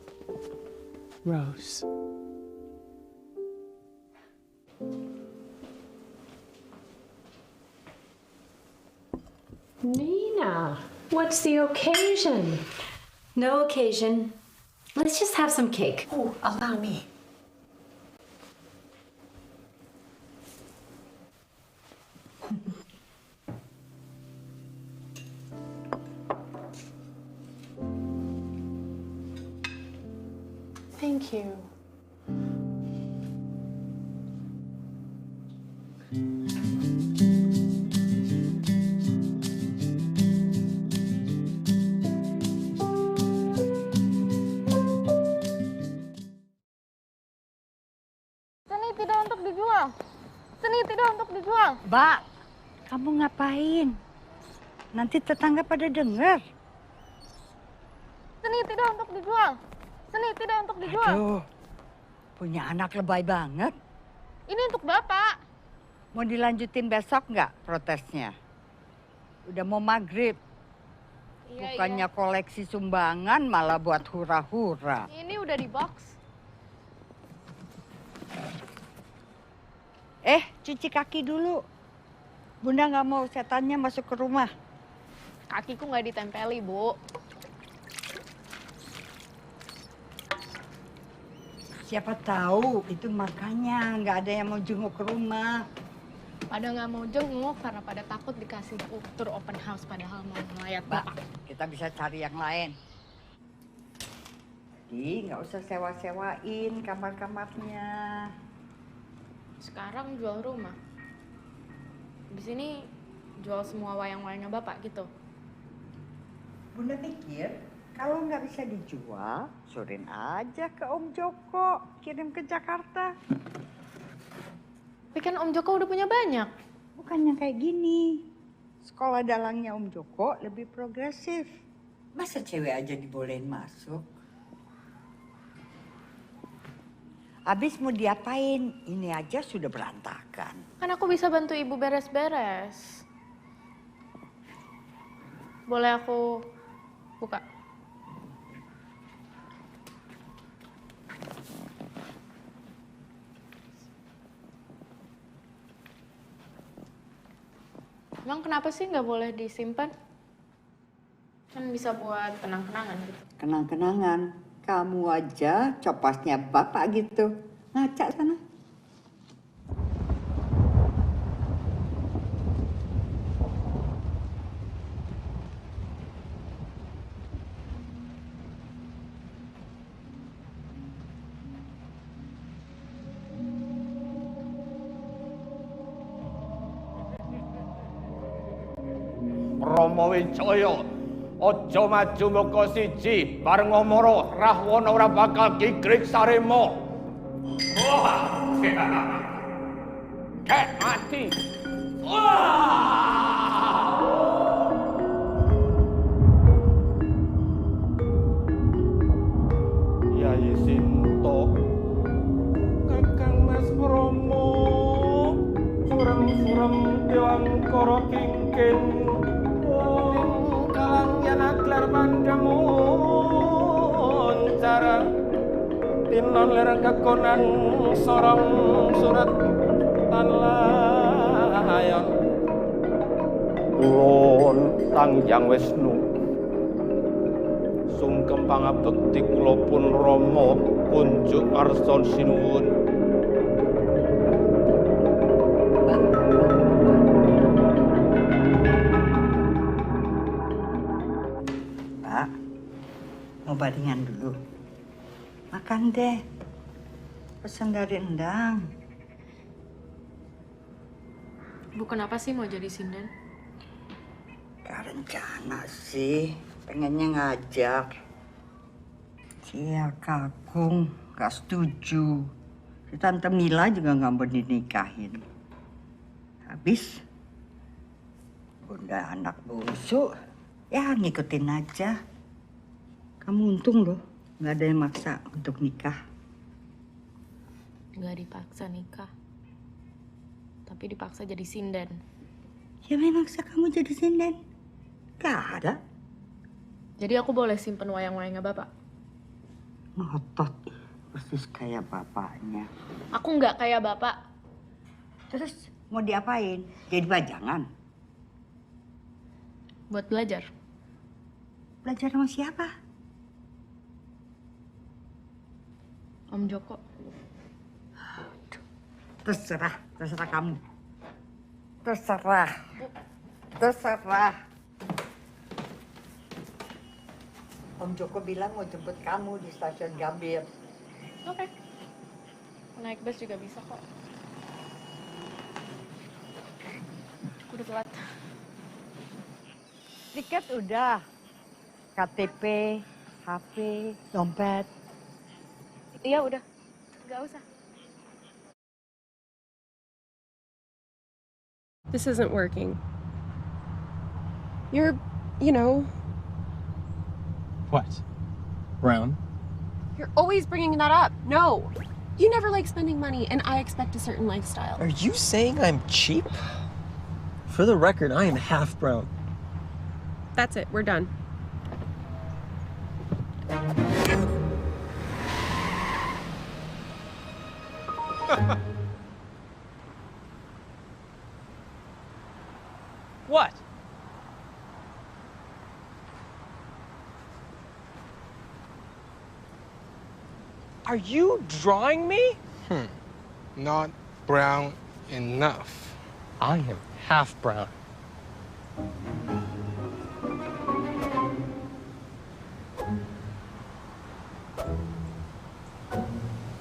Rose. Nina, what's the occasion? No occasion. Let's just have some cake. Oh, allow me. Thank you. Seni tidak untuk dijual. Seni tidak untuk dijual. Mbak, kamu ngapain? Nanti tetangga pada dengar. Seni tidak untuk dijual. Seni tidak untuk dijual. Aduh, punya anak lebay banget. Ini untuk Bapak. Mau dilanjutin besok nggak protesnya? Udah mau maghrib. Iya, Bukannya koleksi sumbangan malah buat hura-hura. Ini udah di box. Cuci kaki dulu. Bunda nggak mau setannya masuk ke rumah. Kakiku nggak ditempeli, Bu. Siapa tahu itu makanya nggak ada yang mau jenguk ke rumah. Pada nggak mau jenguk karena pada takut dikasih tour open house padahal mau melayat Bapak. Kita bisa cari yang lain. Jadi nggak usah sewa-sewain kamar-kamarnya. Sekarang jual rumah. Di sini jual semua wayang-wayangnya Bapak gitu. Bunda pikir kalau nggak bisa dijual, suruhin aja ke Om Joko, kirim ke Jakarta. Tapi kan Om Joko udah punya banyak. Bukannya kayak gini. Sekolah dalangnya Om Joko lebih progresif. Masa cewek aja dibolehin masuk? Habis mau diapain? Ini aja sudah berantakan. Kan aku bisa bantu ibu beres-beres. Boleh aku buka? Emang kenapa sih nggak boleh disimpan? Kan bisa buat kenang-kenangan gitu. Kenang-kenangan. Kamu aja copasnya bapak gitu. Ngaca sana. Rama Wijaya, aja maju muka siji, bareng ngomoro Rahwana ora bakal kikrik sarema. Wah. Kek mati. Wah. Yayi Sinto, Kakang Mas Rama, surem-surem Dewangkara kingkin. Kalang yanaklar pandamun cara tinon ler kekonan sorong surat tan layon ulun Sang Hyang Wisnu sungkem pangabekti kula pun Rama kunjuk ngarsa sinuwun. Mau baringan dulu. Makan deh. Pesan dari Endang. Bu kenapa sih mau jadi sinden? Gak rencana sih. Pengennya ngajak. Cia Kakung gak setuju. Si Tante Mila juga gak mau dinikahin. Habis Bunda anak bungsu, ya ngikutin aja. Kamu untung loh, nggak ada yang maksa untuk nikah. Nggak dipaksa nikah, tapi dipaksa jadi sinden. Ya memang maksa kamu jadi sinden? Gak ada. Jadi aku boleh simpen wayang-wayangnya Bapak? Ngotot, persis kayak bapaknya. Aku nggak kayak Bapak. Terus mau diapain? Jadi bajangan? Buat belajar. Belajar sama siapa? Om Joko. Terserah kamu. Terserah. Om Joko bilang mau jemput kamu di stasiun Gambir. Oke. Naik bus juga bisa kok. Aku udah telat. Tiket udah. KTP, HP, dompet. Iya udah, nggak usah. This isn't working. You're, you know... What? Brown? You're always bringing that up. No. You never like spending money, and I expect a certain lifestyle. Are you saying I'm cheap? For the record, I am half brown. That's it. We're done. What? Are you drawing me? Not brown enough. I am half brown.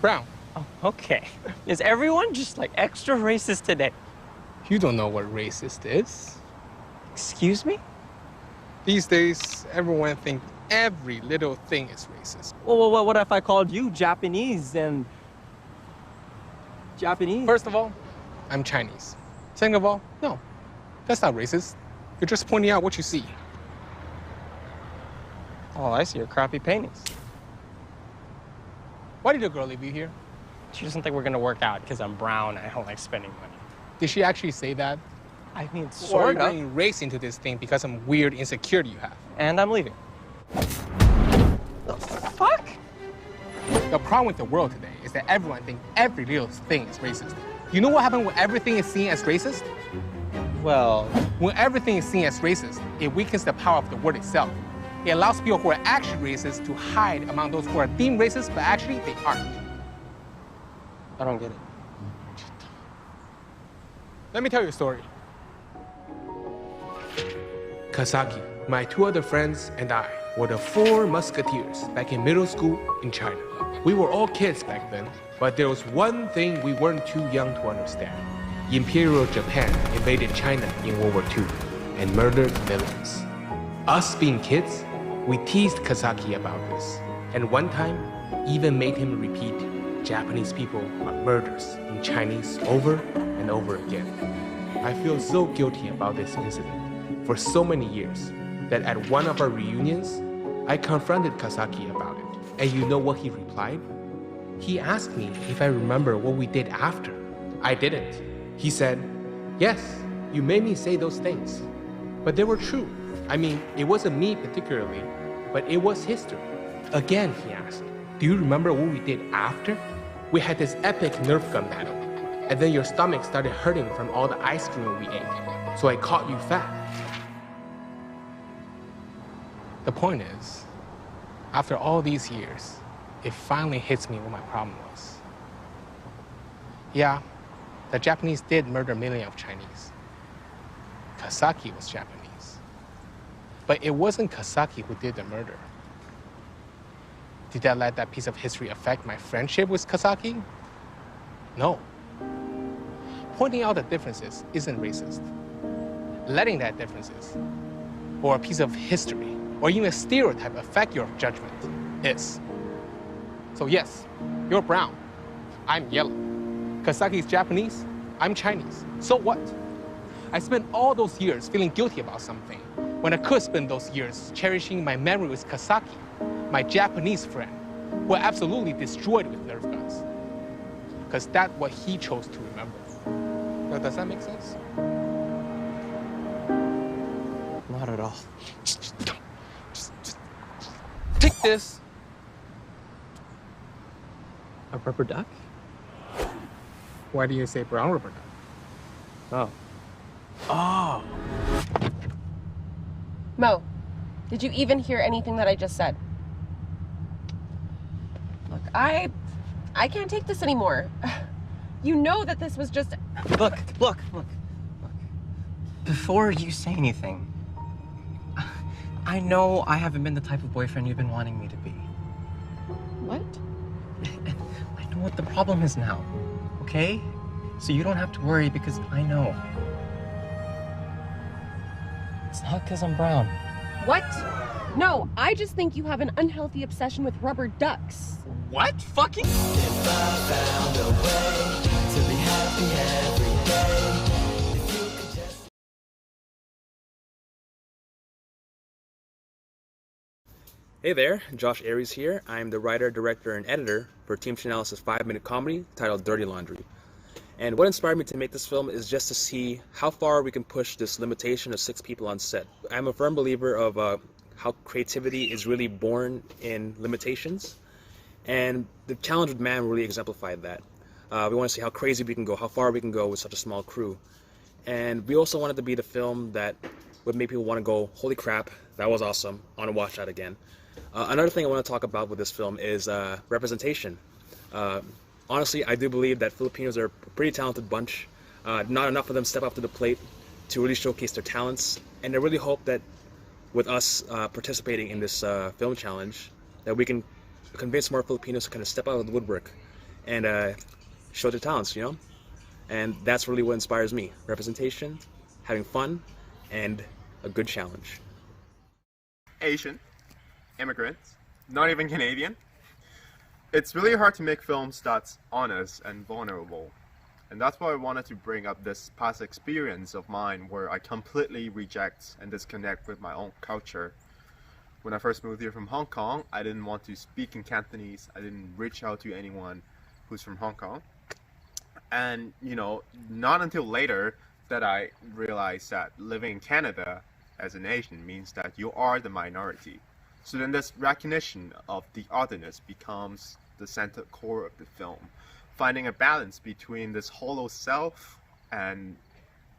brown. Oh, okay. Is everyone just like extra racist today? You don't know what racist is. Excuse me? These days, everyone thinks every little thing is racist. Well, what if I called you Japanese and... Japanese? First of all, I'm Chinese. Second of all, no, that's not racist. You're just pointing out what you see. Oh, I see your crappy paintings. Why did the girl leave you here? She doesn't think we're gonna work out because I'm brown and I don't like spending money. Did she actually say that? I mean, Or are sort you of. getting raced into this thing because some weird insecurity you have? And I'm leaving. The fuck? The problem with the world today is that everyone thinks every little thing is racist. You know what happens when everything is seen as racist? Well... When everything is seen as racist, it weakens the power of the word itself. It allows people who are actually racist to hide among those who are deemed racist, but actually they aren't. I don't get it. Let me tell you a story. Kasaki, my two other friends, and I were the 4 musketeers back in middle school in China. We were all kids back then, but there was one thing we weren't too young to understand. Imperial Japan invaded China in World War II and murdered millions. Us being kids, we teased Kasaki about this, and one time even made him repeat Japanese people are murderers in Chinese over and over again. I feel so guilty about this incident for so many years that at one of our reunions, I confronted Kasaki about it. And you know what he replied? He asked me if I remember what we did after. I didn't. He said, yes, you made me say those things. But they were true. I mean, it wasn't me particularly, but it was history. Again, he asked, do you remember what we did after? We had this epic Nerf gun battle, and then your stomach started hurting from all the ice cream we ate, so I caught you fat. The point is, after all these years, it finally hits me what my problem was. Yeah, the Japanese did murder millions of Chinese. Kasaki was Japanese. But it wasn't Kasaki who did the murder. Did that let that piece of history affect my friendship with Kasaki? No. Pointing out the differences isn't racist. Letting that differences, or a piece of history, or even a stereotype affect your judgment is. So yes, you're brown, I'm yellow. Kasaki's Japanese, I'm Chinese. So what? I spent all those years feeling guilty about something when I could spend those years cherishing my memory with Kasaki, my Japanese friend, who I absolutely destroyed with Nerf guns. Because that's what he chose to remember. Now, does that make sense? Not at all. Just take this. A rubber duck? Why do you say brown rubber duck? Oh. Oh. Mo, did you even hear anything that I just said? Look, I can't take this anymore. You know that this was just... Look. Before you say anything, I know I haven't been the type of boyfriend you've been wanting me to be. What? I know what the problem is now, okay? So you don't have to worry because I know. It's not because I'm brown. What? No, I just think you have an unhealthy obsession with rubber ducks. What? Fucking? If I found a way to be happy every day, if you could just... Hey there, Josh Aries here. I'm the writer, director, and editor for Team Chanel's 5-minute comedy titled Dirty Laundry. And what inspired me to make this film is just to see how far we can push this limitation of 6 people on set. I'm a firm believer of how creativity is really born in limitations. And the challenge with MAMM really exemplified that. We want to see how crazy we can go, how far we can go with such a small crew. And we also wanted to be the film that would make people want to go, holy crap, that was awesome, I want to watch that again. Another thing I want to talk about with this film is representation. Honestly, I do believe that Filipinos are a pretty talented bunch. Not enough of them step up to the plate to really showcase their talents. And I really hope that with us participating in this film challenge, that we can convince more Filipinos to kind of step out of the woodwork and show their talents, you know? And that's really what inspires me. Representation, having fun, and a good challenge. Asian, immigrants, not even Canadian. It's really hard to make films that's honest and vulnerable. And that's why I wanted to bring up this past experience of mine where I completely reject and disconnect with my own culture. When I first moved here from Hong Kong, I didn't want to speak in Cantonese. I didn't reach out to anyone who's from Hong Kong. And, you know, not until later that I realized that living in Canada as an Asian means that you are the minority. So then this recognition of the otherness becomes the center core of the film, finding a balance between this hollow self and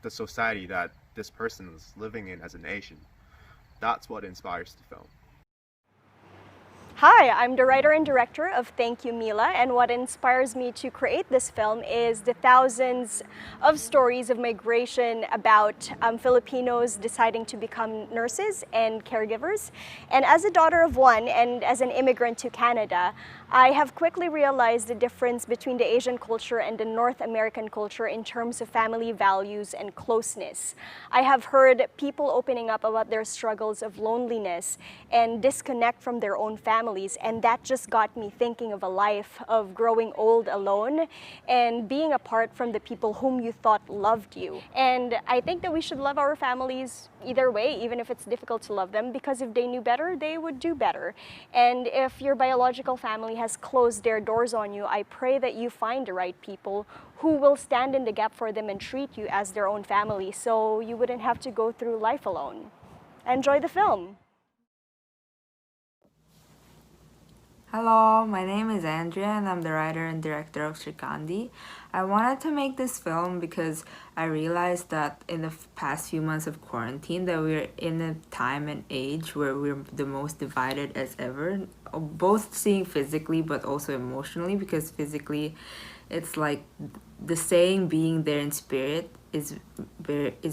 the society that this person is living in as an Asian. That's what inspires the film. Hi, I'm the writer and director of Thank You Mila, and what inspires me to create this film is the thousands of stories of migration about Filipinos deciding to become nurses and caregivers. And as a daughter of one and as an immigrant to Canada, I have quickly realized the difference between the Asian culture and the North American culture in terms of family values and closeness. I have heard people opening up about their struggles of loneliness and disconnect from their own families, and that just got me thinking of a life of growing old alone and being apart from the people whom you thought loved you. And I think that we should love our families either way, even if it's difficult to love them, because if they knew better, they would do better. And if your biological family has closed their doors on you, I pray that you find the right people who will stand in the gap for them and treat you as their own family, so you wouldn't have to go through life alone. Enjoy the film. Hello, my name is Andrea and I'm the writer and director of Shrikandi. I wanted to make this film because I realized that in the past few months of quarantine that we're in a time and age where we're the most divided as ever, both seeing physically but also emotionally, because physically it's like the saying being there in spirit is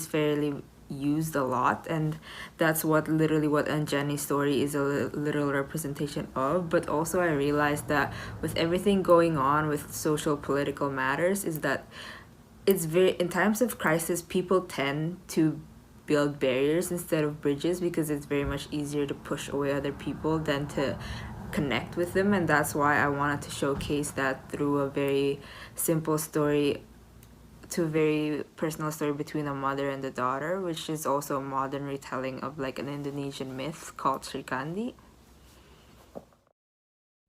fairly used a lot, and that's what literally what Anjani's story is a literal representation of. But also I realized that with everything going on with social political matters is that it's very, in times of crisis, people tend to build barriers instead of bridges, because it's very much easier to push away other people than to connect with them. And that's why I wanted to showcase that through a very simple story to a very personal story between a mother and a daughter, which is also a modern retelling of like an Indonesian myth called Srikandi.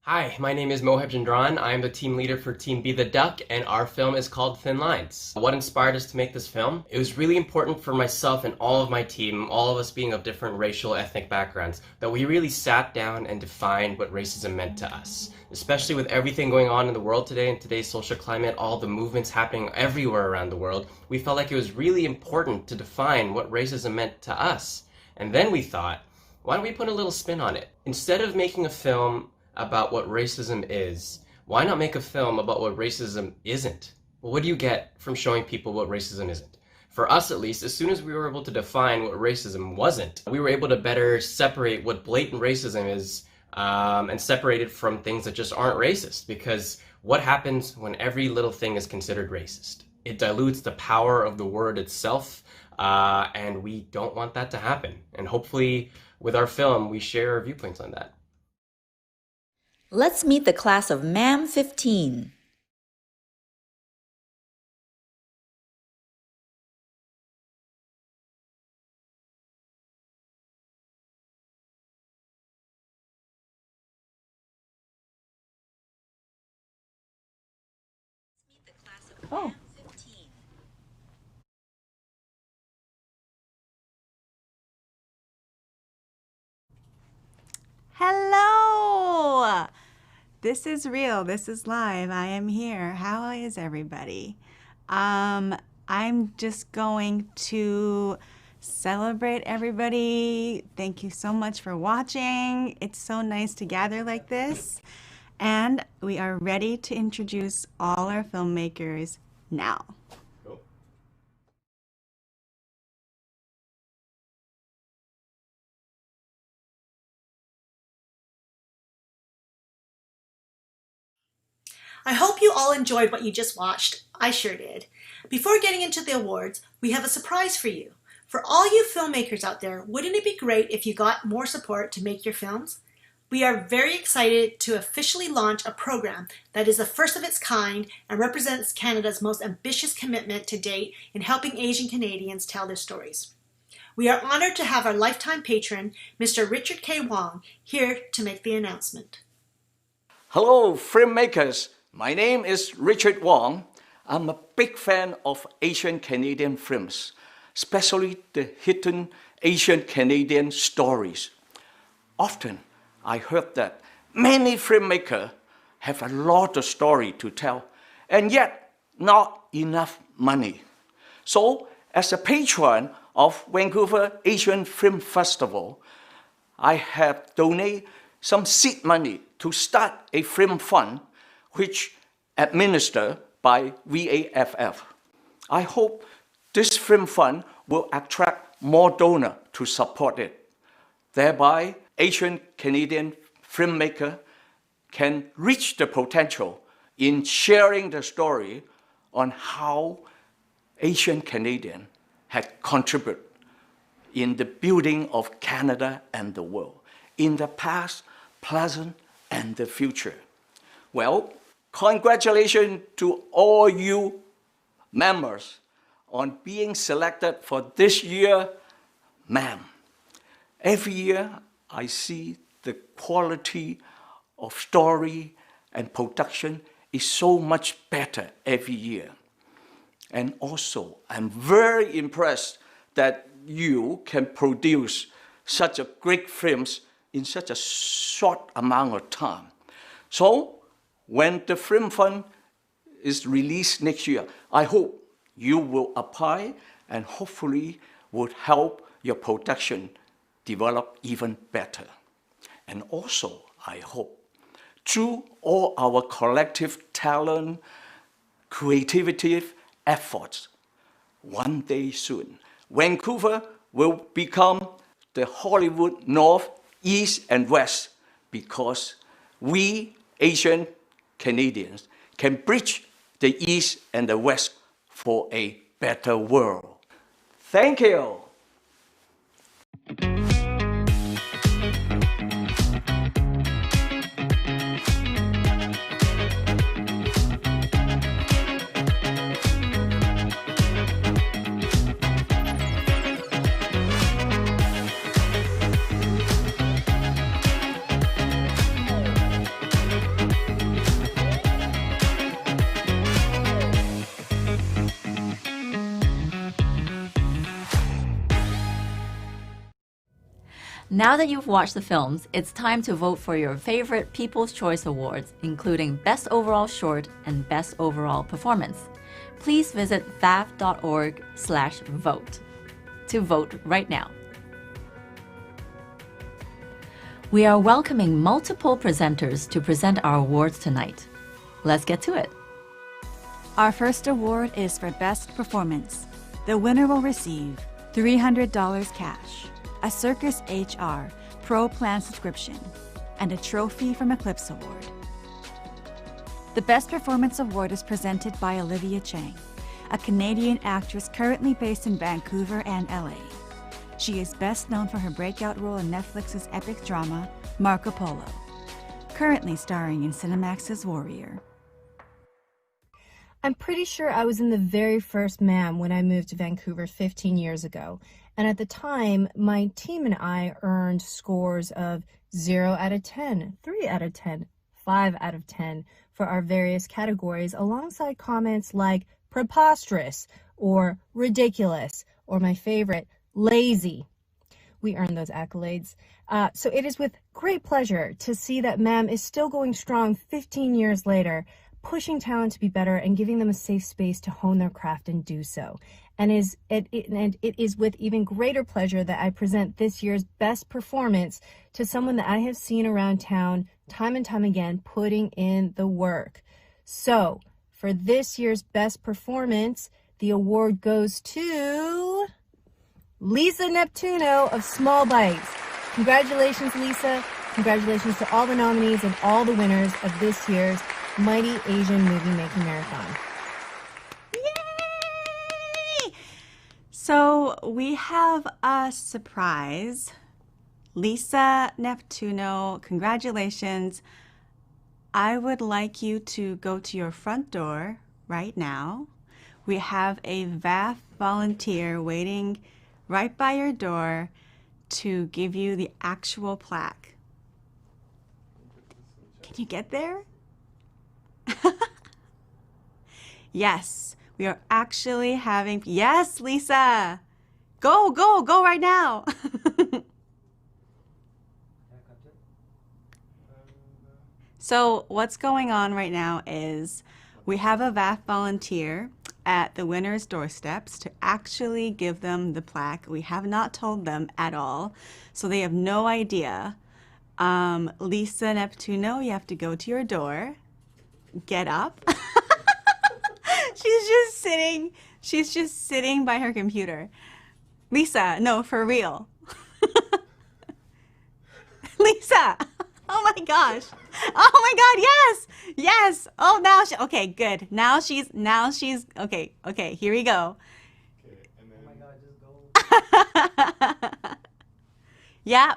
Hi, my name is Moheb Jandran. I am the team leader for Team Be the Duck, and our film is called Thin Lines. What inspired us to make this film? It was really important for myself and all of my team, all of us being of different racial, ethnic backgrounds, that we really sat down and defined what racism meant to us. Especially with everything going on in the world today, in today's social climate, all the movements happening everywhere around the world, we felt like it was really important to define what racism meant to us. And then we thought, why don't we put a little spin on it? Instead of making a film about what racism is, why not make a film about what racism isn't? Well, what do you get from showing people what racism isn't? For us, at least, as soon as we were able to define what racism wasn't, we were able to better separate what blatant racism is and separate it from things that just aren't racist. Because what happens when every little thing is considered racist? It dilutes the power of the word itself, and we don't want that to happen. And hopefully, with our film, we share our viewpoints on that. Let's meet the class of MAMM15. Oh. Hello! This is real. This is live. I am here. How is everybody? I'm just going to celebrate everybody. Thank you so much for watching. It's so nice to gather like this. And we are ready to introduce all our filmmakers now. I hope you all enjoyed what you just watched. I sure did. Before getting into the awards, we have a surprise for you. For all you filmmakers out there, wouldn't it be great if you got more support to make your films? We are very excited to officially launch a program that is the first of its kind and represents Canada's most ambitious commitment to date in helping Asian Canadians tell their stories. We are honored to have our lifetime patron, Mr. Richard K. Wong, here to make the announcement. Hello, filmmakers. My name is Richard Wong. I'm a big fan of Asian Canadian films, especially the hidden Asian Canadian stories. Often, I heard that many filmmakers have a lot of story to tell, and yet not enough money. So, as a patron of Vancouver Asian Film Festival, I have donated some seed money to start a film fund which administered by VAFF. I hope this film fund will attract more donors to support it. Thereby, Asian Canadian filmmakers can reach the potential in sharing the story on how Asian Canadians had contributed in the building of Canada and the world, in the past, present, and the future. Well, congratulations to all you members on being selected for this year's MAMM. Every year, I see the quality of story and production is so much better every year. And also, I'm very impressed that you can produce such a great films in such a short amount of time. So, when the film fund is released next year, I hope you will apply and hopefully would help your production develop even better. And also, I hope, through all our collective talent, creativity efforts, one day soon, Vancouver will become the Hollywood North, East, and West because we Asian Canadians can bridge the East and the West for a better world. Thank you. Now that you've watched the films, it's time to vote for your favorite People's Choice Awards, including Best Overall Short and Best Overall Performance. Please visit vaff.org/vote to vote right now. We are welcoming multiple presenters to present our awards tonight. Let's get to it. Our first award is for Best Performance. The winner will receive $300 cash, a Circus HR Pro Plan subscription, and a trophy from Eclipse Award. The Best Performance Award is presented by Olivia Chang, a Canadian actress currently based in Vancouver and LA. She is best known for her breakout role in Netflix's epic drama, Marco Polo, currently starring in Cinemax's Warrior. I'm pretty sure I was in the very first MAMM when I moved to Vancouver 15 years ago. And at the time, my team and I earned scores of 0 out of 10, 3 out of 10, 5 out of 10 for our various categories, alongside comments like preposterous or ridiculous, or my favorite, lazy. We earned those accolades. So it is with great pleasure to see that MAMM is still going strong 15 years later, pushing talent to be better and giving them a safe space to hone their craft and do so. And it is with even greater pleasure that I present this year's best performance to someone that I have seen around town time and time again putting in the work. So, for this year's best performance, the award goes to Lissa Neptuno of Small Bites. Congratulations, Lissa. Congratulations to all the nominees and all the winners of this year's Mighty Asian Moviemaking Marathon. Yay! So we have a surprise. Lissa, Neptuno, congratulations. I would like you to go to your front door right now. We have a VAFF volunteer waiting right by your door to give you the actual plaque. Can you get there? Yes, we are actually having, yes, Lissa, go right now. So what's going on right now is we have a VAFF volunteer at the winner's doorsteps to actually give them the plaque. We have not told them at all, so they have no idea. Lissa, Neptuno, you have to go to your door, get up. She's just sitting by her computer. Lissa, no, for real. Lissa, oh my gosh. Oh my God, yes, yes. Oh, now she, okay, good. Now she's, okay, here we go. Yeah,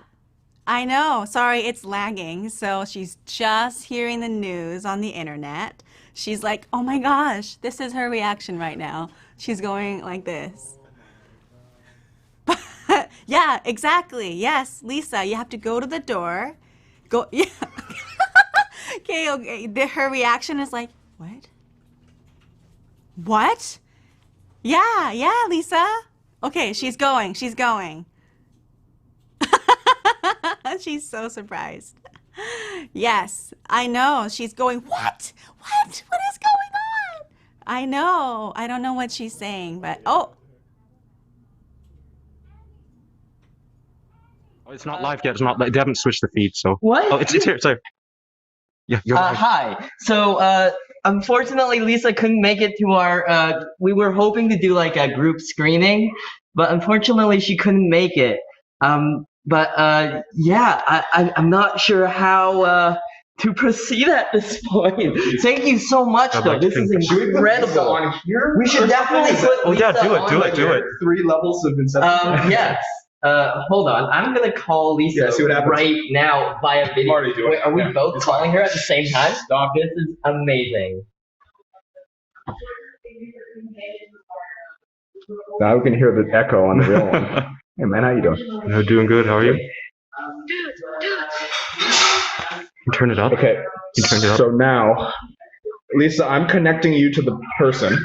I know. Sorry, it's lagging. So she's just hearing the news on the internet. She's like, oh my gosh, this is her reaction right now. She's going like this. Yeah, exactly. Yes, Lissa, you have to go to the door. Go, yeah. Okay. Her reaction is like, what? What? Yeah, Lissa. Okay, she's going. She's so surprised. Yes, I know. She's going, what? What is going on? I know. I don't know what she's saying, but oh. Oh, it's not live yet. It's not. They haven't switched the feed, so. What? Oh, it's here. Sorry. Yeah, you're live. Hi. So, unfortunately, Lissa couldn't make it to our. We were hoping to do like a group screening, but unfortunately, she couldn't make it. Yeah, I'm not sure how to proceed at this point. Thank you so much, though. This is incredible. We should definitely put. Oh yeah, Lissa do it. 3 levels of inception. Yes. Hold on. I'm gonna call Lissa right now via video. Wait, are we both calling her at the same time? Stop. This is amazing. Now we can hear the echo on the real one. Hey man, how you doing? No, doing good. How are you? You turn it up. Okay. You turned it up. So now, Lissa, I'm connecting you to the person.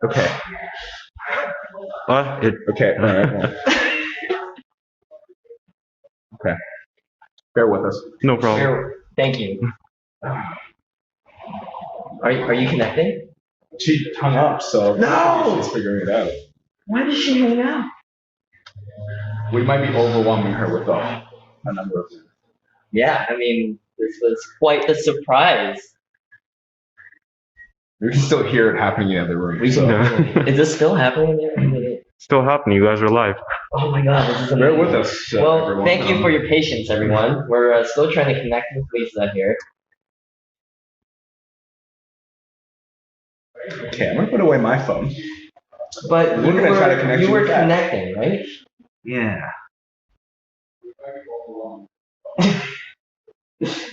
Okay. Okay. All right. Okay. Bear with us. No problem. Thank you. Are you connecting? She hung up, so No! she's figuring it out. Why did she hang out? We might be overwhelming her with a number of things. Yeah, I mean, this was quite the surprise. We can still hear it happening in the other room. Is this still happening there? Still happening. You guys are live. Oh my God, this is amazing. Bear with us. Well, everyone. thank you for your patience, everyone. We're still trying to connect with Lissa here. Okay, I'm gonna put away my phone. But we're gonna try to connect you were with that. connecting, right? Yeah.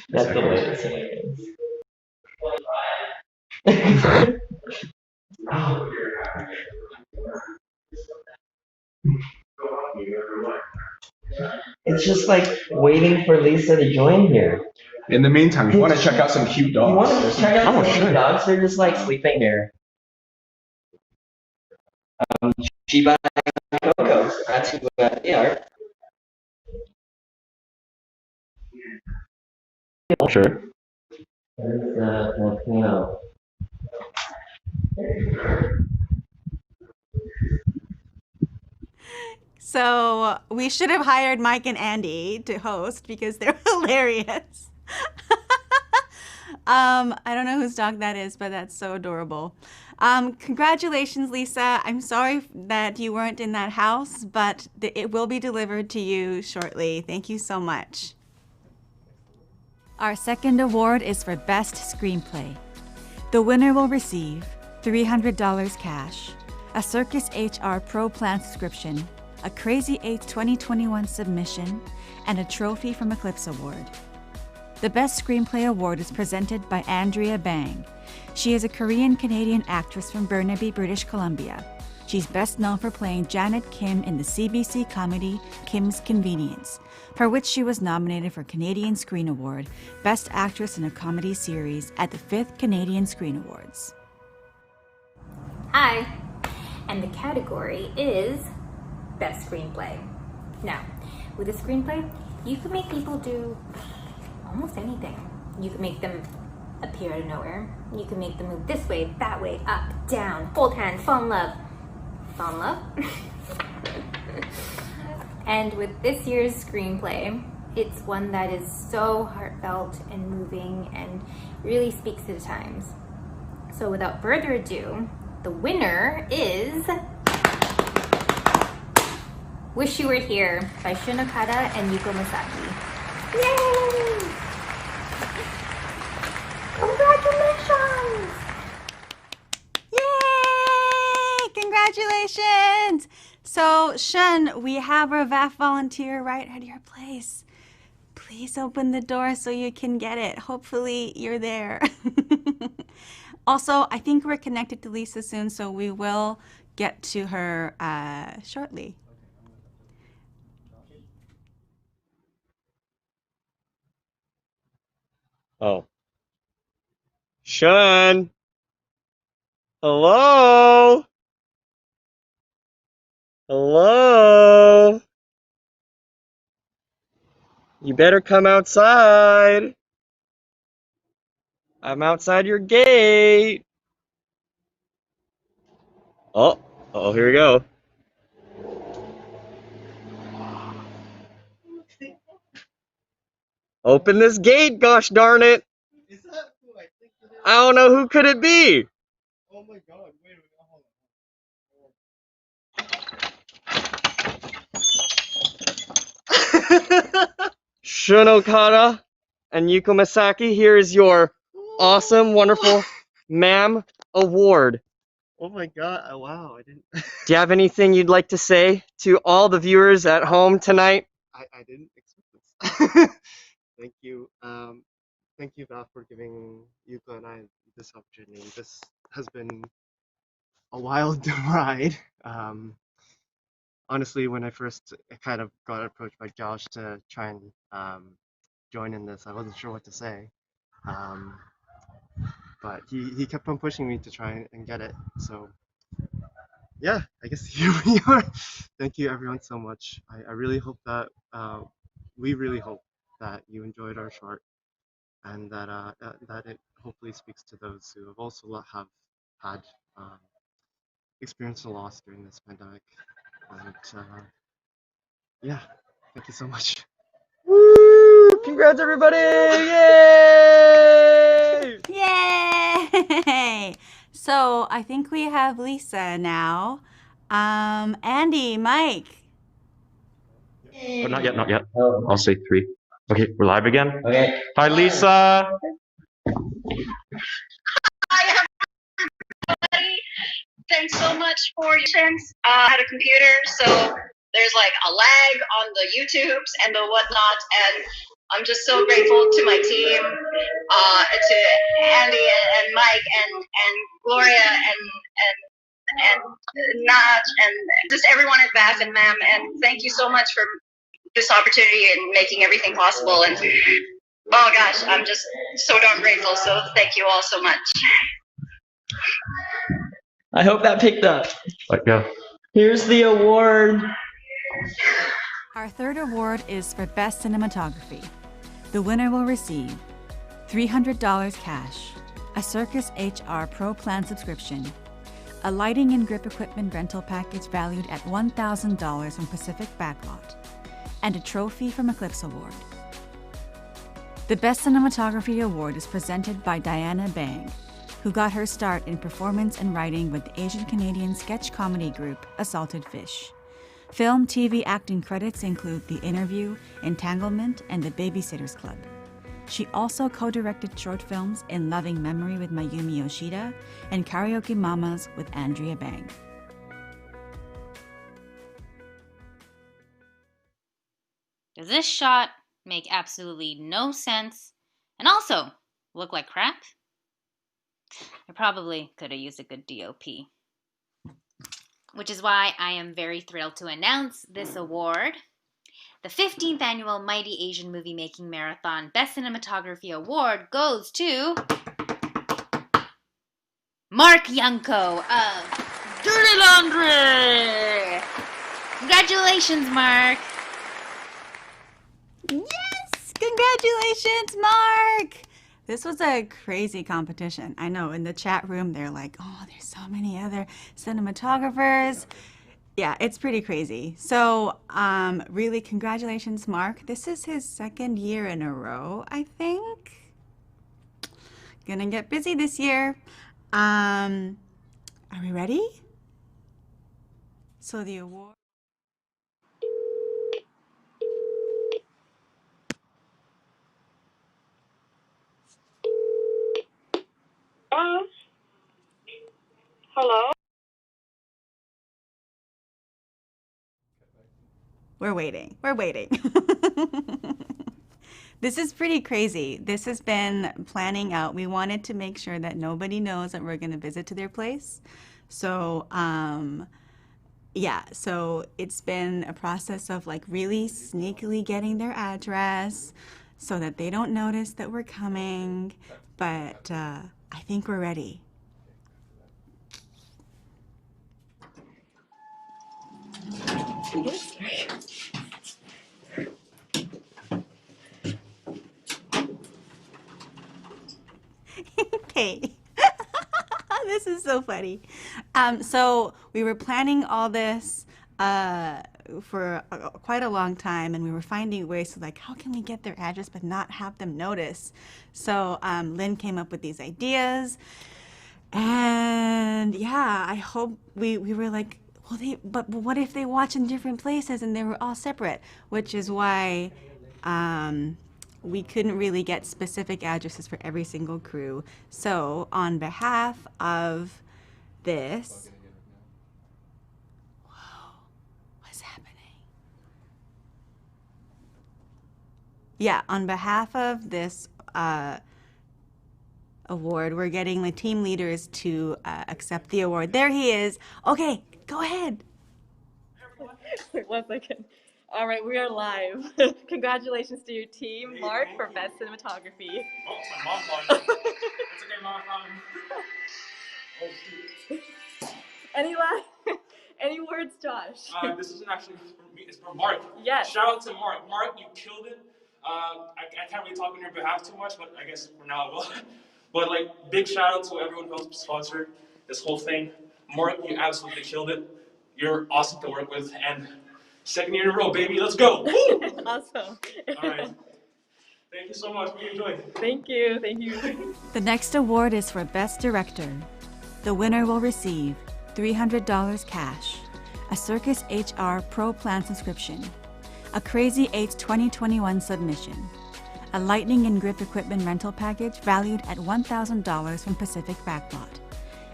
That's the way to say it. It's just like waiting for Lissa to join here. In the meantime, you want to check out some cute dogs? You want to check out some cute dogs? They're just like sleeping here. Shiba and Coco. That's who they are. Sure. There's Neptuno. So we should have hired Mike and Andy to host because they're hilarious. I don't know whose dog that is, but that's so adorable. Congratulations, Lissa. I'm sorry that you weren't in that house, but it will be delivered to you shortly. Thank you so much. Our second award is for Best Screenplay. The winner will receive $300 cash, a Circus HR Pro Plan subscription, a Crazy 8 2021 submission, and a trophy from Eclipse Award. The Best Screenplay Award is presented by Andrea Bang. She is a Korean-Canadian actress from Burnaby, British Columbia. She's best known for playing Janet Kim in the CBC comedy Kim's Convenience, for which she was nominated for Canadian Screen Award, Best Actress in a Comedy Series at the 5th Canadian Screen Awards. Hi, and the category is Best Screenplay. Now, with a screenplay, you can make people do almost anything. You can make them appear out of nowhere. You can make them move this way, that way, up, down, hold hands, fall in love. Fall in love? And with this year's screenplay, it's one that is so heartfelt and moving and really speaks to the times. So without further ado, the winner is Wish You Were Here by Shiun Okada and Yuko Masaki. Yay! Congratulations! Yay! Congratulations! So, Shiun, we have our VAFF volunteer right at your place. Please open the door so you can get it. Hopefully, you're there. Also, I think we're connected to Lissa soon, so we will get to her shortly. Oh. Shiun! Hello? Hello? You better come outside. I'm outside your gate. Oh, here we go. Open this gate, gosh darn it. I don't know, who could it be? Oh my god, wait a minute, Shiun Okada and Yuko Masaki, here is your awesome, wonderful MAMM award. Oh my god, wow, I didn't... Do you have anything you'd like to say to all the viewers at home tonight? I didn't expect this. Thank you. Thank you, VAFF, for giving Yuko and I this opportunity. This has been a wild ride. Honestly, when I first kind of got approached by Josh to try and join in this, I wasn't sure what to say. But he kept on pushing me to try and get it. So yeah, I guess here we are. Thank you everyone so much. I really hope that we really hope that you enjoyed our short, and that that it hopefully speaks to those who have also have had experienced a loss during this pandemic. And yeah, thank you so much. Woo! Congrats everybody! Yay! Yay! So I think we have Lissa now. Andy, Mike. But not yet, not yet. I'll say 3. Okay, we're live again. Okay. Hi, Lissa. Hi, everybody. Thanks so much for your patience. I had a computer, so there's like a lag on the YouTubes and the whatnot, and I'm just so grateful to my team, to Andy and Mike and Gloria and Nat and just everyone at VAFF and MAMM, and thank you so much for this opportunity and making everything possible. And oh gosh, I'm just so darn grateful. So thank you all so much. I hope that picked up. Yeah. Here's the award. Our third award is for Best Cinematography. The winner will receive $300 cash, a Circus HR Pro Plan subscription, a lighting and grip equipment rental package valued at $1,000 from Pacific Backlot, and a trophy from Eclipse Award. The Best Cinematography Award is presented by Diana Bang, who got her start in performance and writing with the Asian Canadian sketch comedy group Assaulted Fish. Film, TV acting credits include The Interview, Entanglement, and The Babysitter's Club. She also co-directed short films In Loving Memory with Mayumi Yoshida and Karaoke Mamas with Andrea Bang. Does this shot make absolutely no sense and also look like crap? I probably could have used a good DOP. Which is why I am very thrilled to announce this award. The 15th annual Mighty Asian Moviemaking Marathon Best Cinematography Award goes to Mark Yanko of Dirty Laundry! Congratulations, Mark! Yes! Congratulations, Mark! This was a crazy competition. I know, in the chat room, they're like, oh, there's so many other cinematographers. Yeah, it's pretty crazy. So, really, congratulations, Mark. This is his second year in a row, I think. Gonna get busy this year. Are we ready? So the award... Hello? We're waiting. We're waiting. This is pretty crazy. This has been planning out. We wanted to make sure that nobody knows that we're going to visit to their place. So, yeah, so it's been a process of like really sneakily getting their address so that they don't notice that we're coming. But I think we're ready. Okay. This is so funny. So we were planning all this for quite a long time, and we were finding ways to like, how can we get their address but not have them notice? So Lynn came up with these ideas, and yeah, I hope we were like, well, but what if they watch in different places and they were all separate? Which is why we couldn't really get specific addresses for every single crew. So on behalf of this, whoa, what's happening? Yeah, on behalf of this award, we're getting the team leaders to accept the award. There he is. Okay, go ahead. Wait 1 second. All right, we are live. Congratulations to your team, Mark, for Best Cinematography. Oh, my mom's calling. It's okay, Mom. Oh, shoot. Any words, Josh? This isn't actually for me, it's for Mark. Yes. Shout out to Mark. Mark, you killed it. I can't really talk on your behalf too much, but I guess for now I will. But like, big shout out to everyone who helped sponsor this whole thing. Mark, you absolutely killed it. You're awesome to work with, and second year in a row, baby. Let's go. Woo! Awesome. All right. Thank you so much. We enjoyed it. Thank you. Thank you. The next award is for Best Director. The winner will receive $300 cash, a Circus HR Pro Plan subscription, a Crazy 8 2021 submission, a Lightning and Grip equipment rental package valued at $1,000 from Pacific Backlot,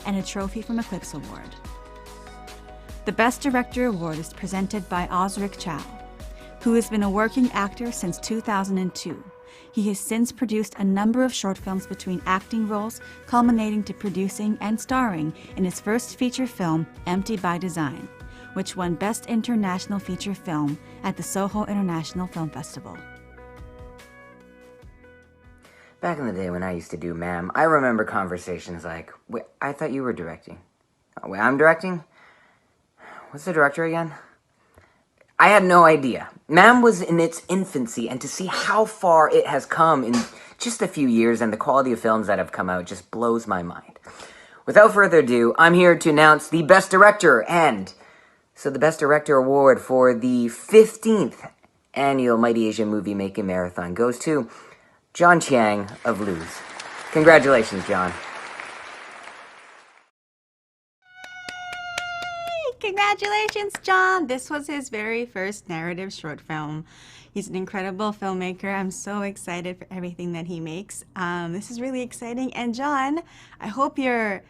and a trophy from Eclipse Award. The Best Director Award is presented by Osric Chow, who has been a working actor since 2002. He has since produced a number of short films between acting roles, culminating to producing and starring in his first feature film, Empty by Design, which won Best International Feature Film at the Soho International Film Festival. Back in the day when I used to do MAMM, I remember conversations like, wait, I thought you were directing. Wait, I'm directing? What's the director again? I had no idea. MAMM was in its infancy, and to see how far it has come in just a few years and the quality of films that have come out just blows my mind. Without further ado, I'm here to announce the Best Director, and so the Best Director Award for the 15th Annual Mighty Asian Moviemaking Marathon goes to John Chiang of Luz. Congratulations, John. Congratulations, John! This was his very first narrative short film. He's an incredible filmmaker. I'm so excited for everything that he makes. This is really exciting. And John, I hope you're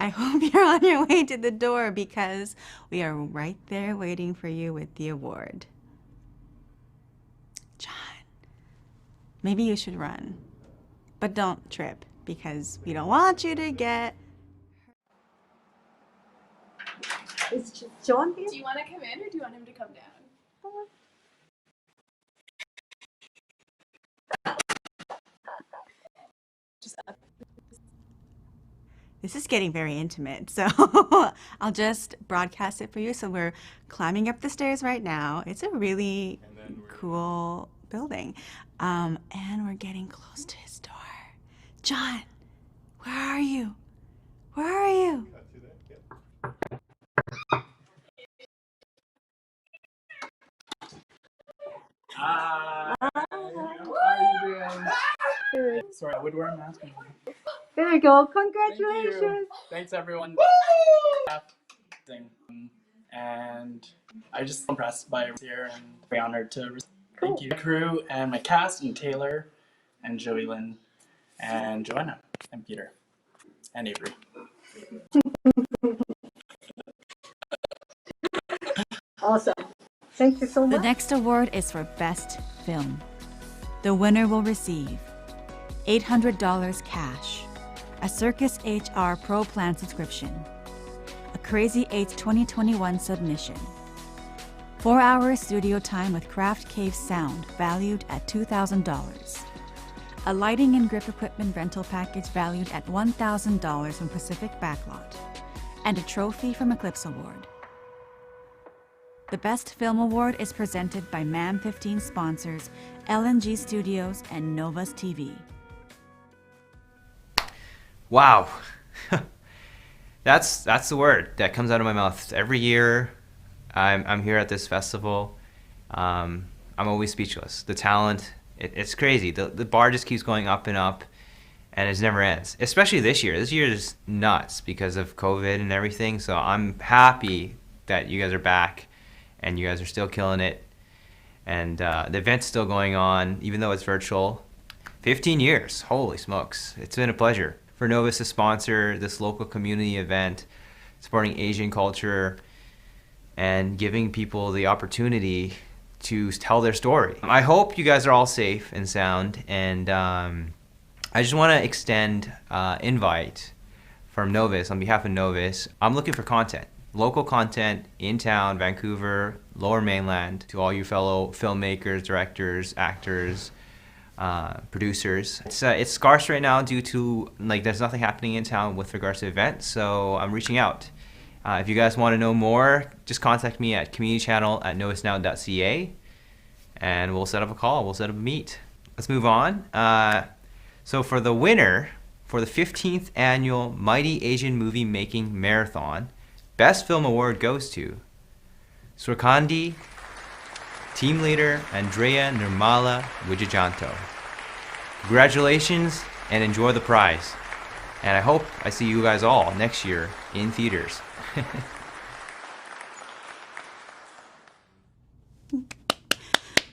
on your way to the door because we are right there waiting for you with the award. John, maybe you should run, but don't trip because we don't want you to get... Is John here? Do you want to come in or do you want him to come down? This is getting very intimate, so I'll just broadcast it for you. So we're climbing up the stairs right now. It's a really cool building. And we're getting close to his door. John, where are you? Where are you? Hi. How are you doing? Sorry, I would wear a mask. There you go. Congratulations. Thank you. Thanks, everyone. And I just impressed by here and very honored to thank you, crew, and my cast, and Taylor, and Joey Lynn, and Joanna, and Peter, and Avery. Awesome. Thank you so much. The next award is for Best Film. The winner will receive $800 cash, a Circus HR Pro Plan subscription, a Crazy 8 2021 submission, 4 hours studio time with Craft Cave sound valued at $2,000, a lighting and grip equipment rental package valued at $1,000 from Pacific Backlot, and a trophy from Eclipse Award. The Best Film Award is presented by MAMM15 sponsors LNG Studios and Novus TV. Wow. That's the word that comes out of my mouth every year. I'm here at this festival. I'm always speechless. The talent, it's crazy. The bar just keeps going up and up, and it never ends. Especially this year. This year is nuts because of COVID and everything. So I'm happy that you guys are back, and you guys are still killing it. And the event's still going on, even though it's virtual. 15 years, holy smokes. It's been a pleasure for Novus to sponsor this local community event, supporting Asian culture, and giving people the opportunity to tell their story. I hope you guys are all safe and sound, and I just want to extend invite from Novus, on behalf of Novus. I'm looking for content, local content in town, Vancouver, Lower Mainland, to all you fellow filmmakers, directors, actors, producers. It's scarce right now due to, like, there's nothing happening in town with regards to events, so I'm reaching out. If you guys want to know more, just contact me at communitychannel@novusnow.ca, and we'll set up a call, we'll set up a meet. Let's move on. So for the winner, for the 15th annual Mighty Asian Moviemaking Marathon, Best Film Award goes to Swarkandi, Team Leader Andrea Nirmala Wijajanto. Congratulations and enjoy the prize. And I hope I see you guys all next year in theaters.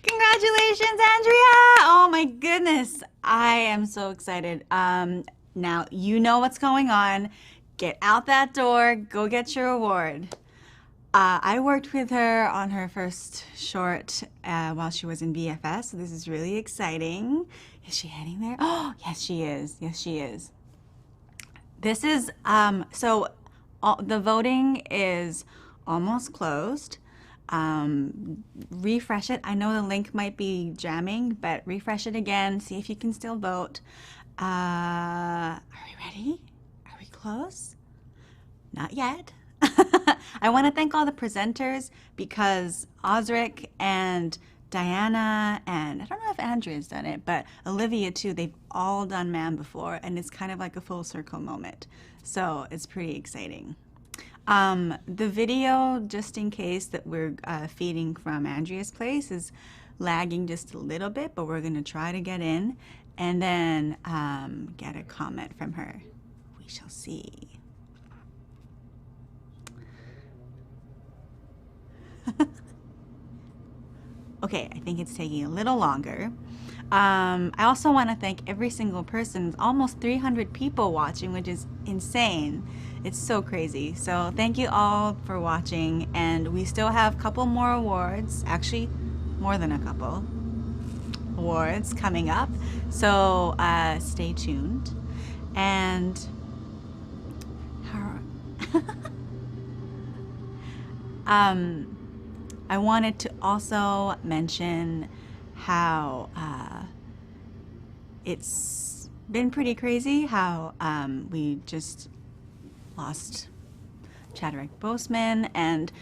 Congratulations, Andrea! Oh my goodness, I am so excited. Now you know what's going on. Get out that door, go get your award. I worked with her on her first short while she was in VFS, so this is really exciting. Is she heading there? Oh, yes she is. Yes she is. This is, the voting is almost closed. Refresh it. I know the link might be jamming, but refresh it again. See if you can still vote. Are we ready? Are we close? Not yet. I want to thank all the presenters because Osric and Diana, and I don't know if Andrea's done it, but Olivia too, they've all done MAMM before, and it's kind of like a full circle moment. So it's pretty exciting. The video, just in case that we're feeding from Andrea's place, is lagging just a little bit, but we're going to try to get in and then get a comment from her. We shall see. Okay, I think it's taking a little longer. I also want to thank every single person. It's almost 300 people watching, which is insane. It's so crazy. So thank you all for watching, and we still have a couple more awards, actually more than a couple awards coming up. So stay tuned. And I wanted to also mention how it's been pretty crazy how we just lost Chadwick Boseman, and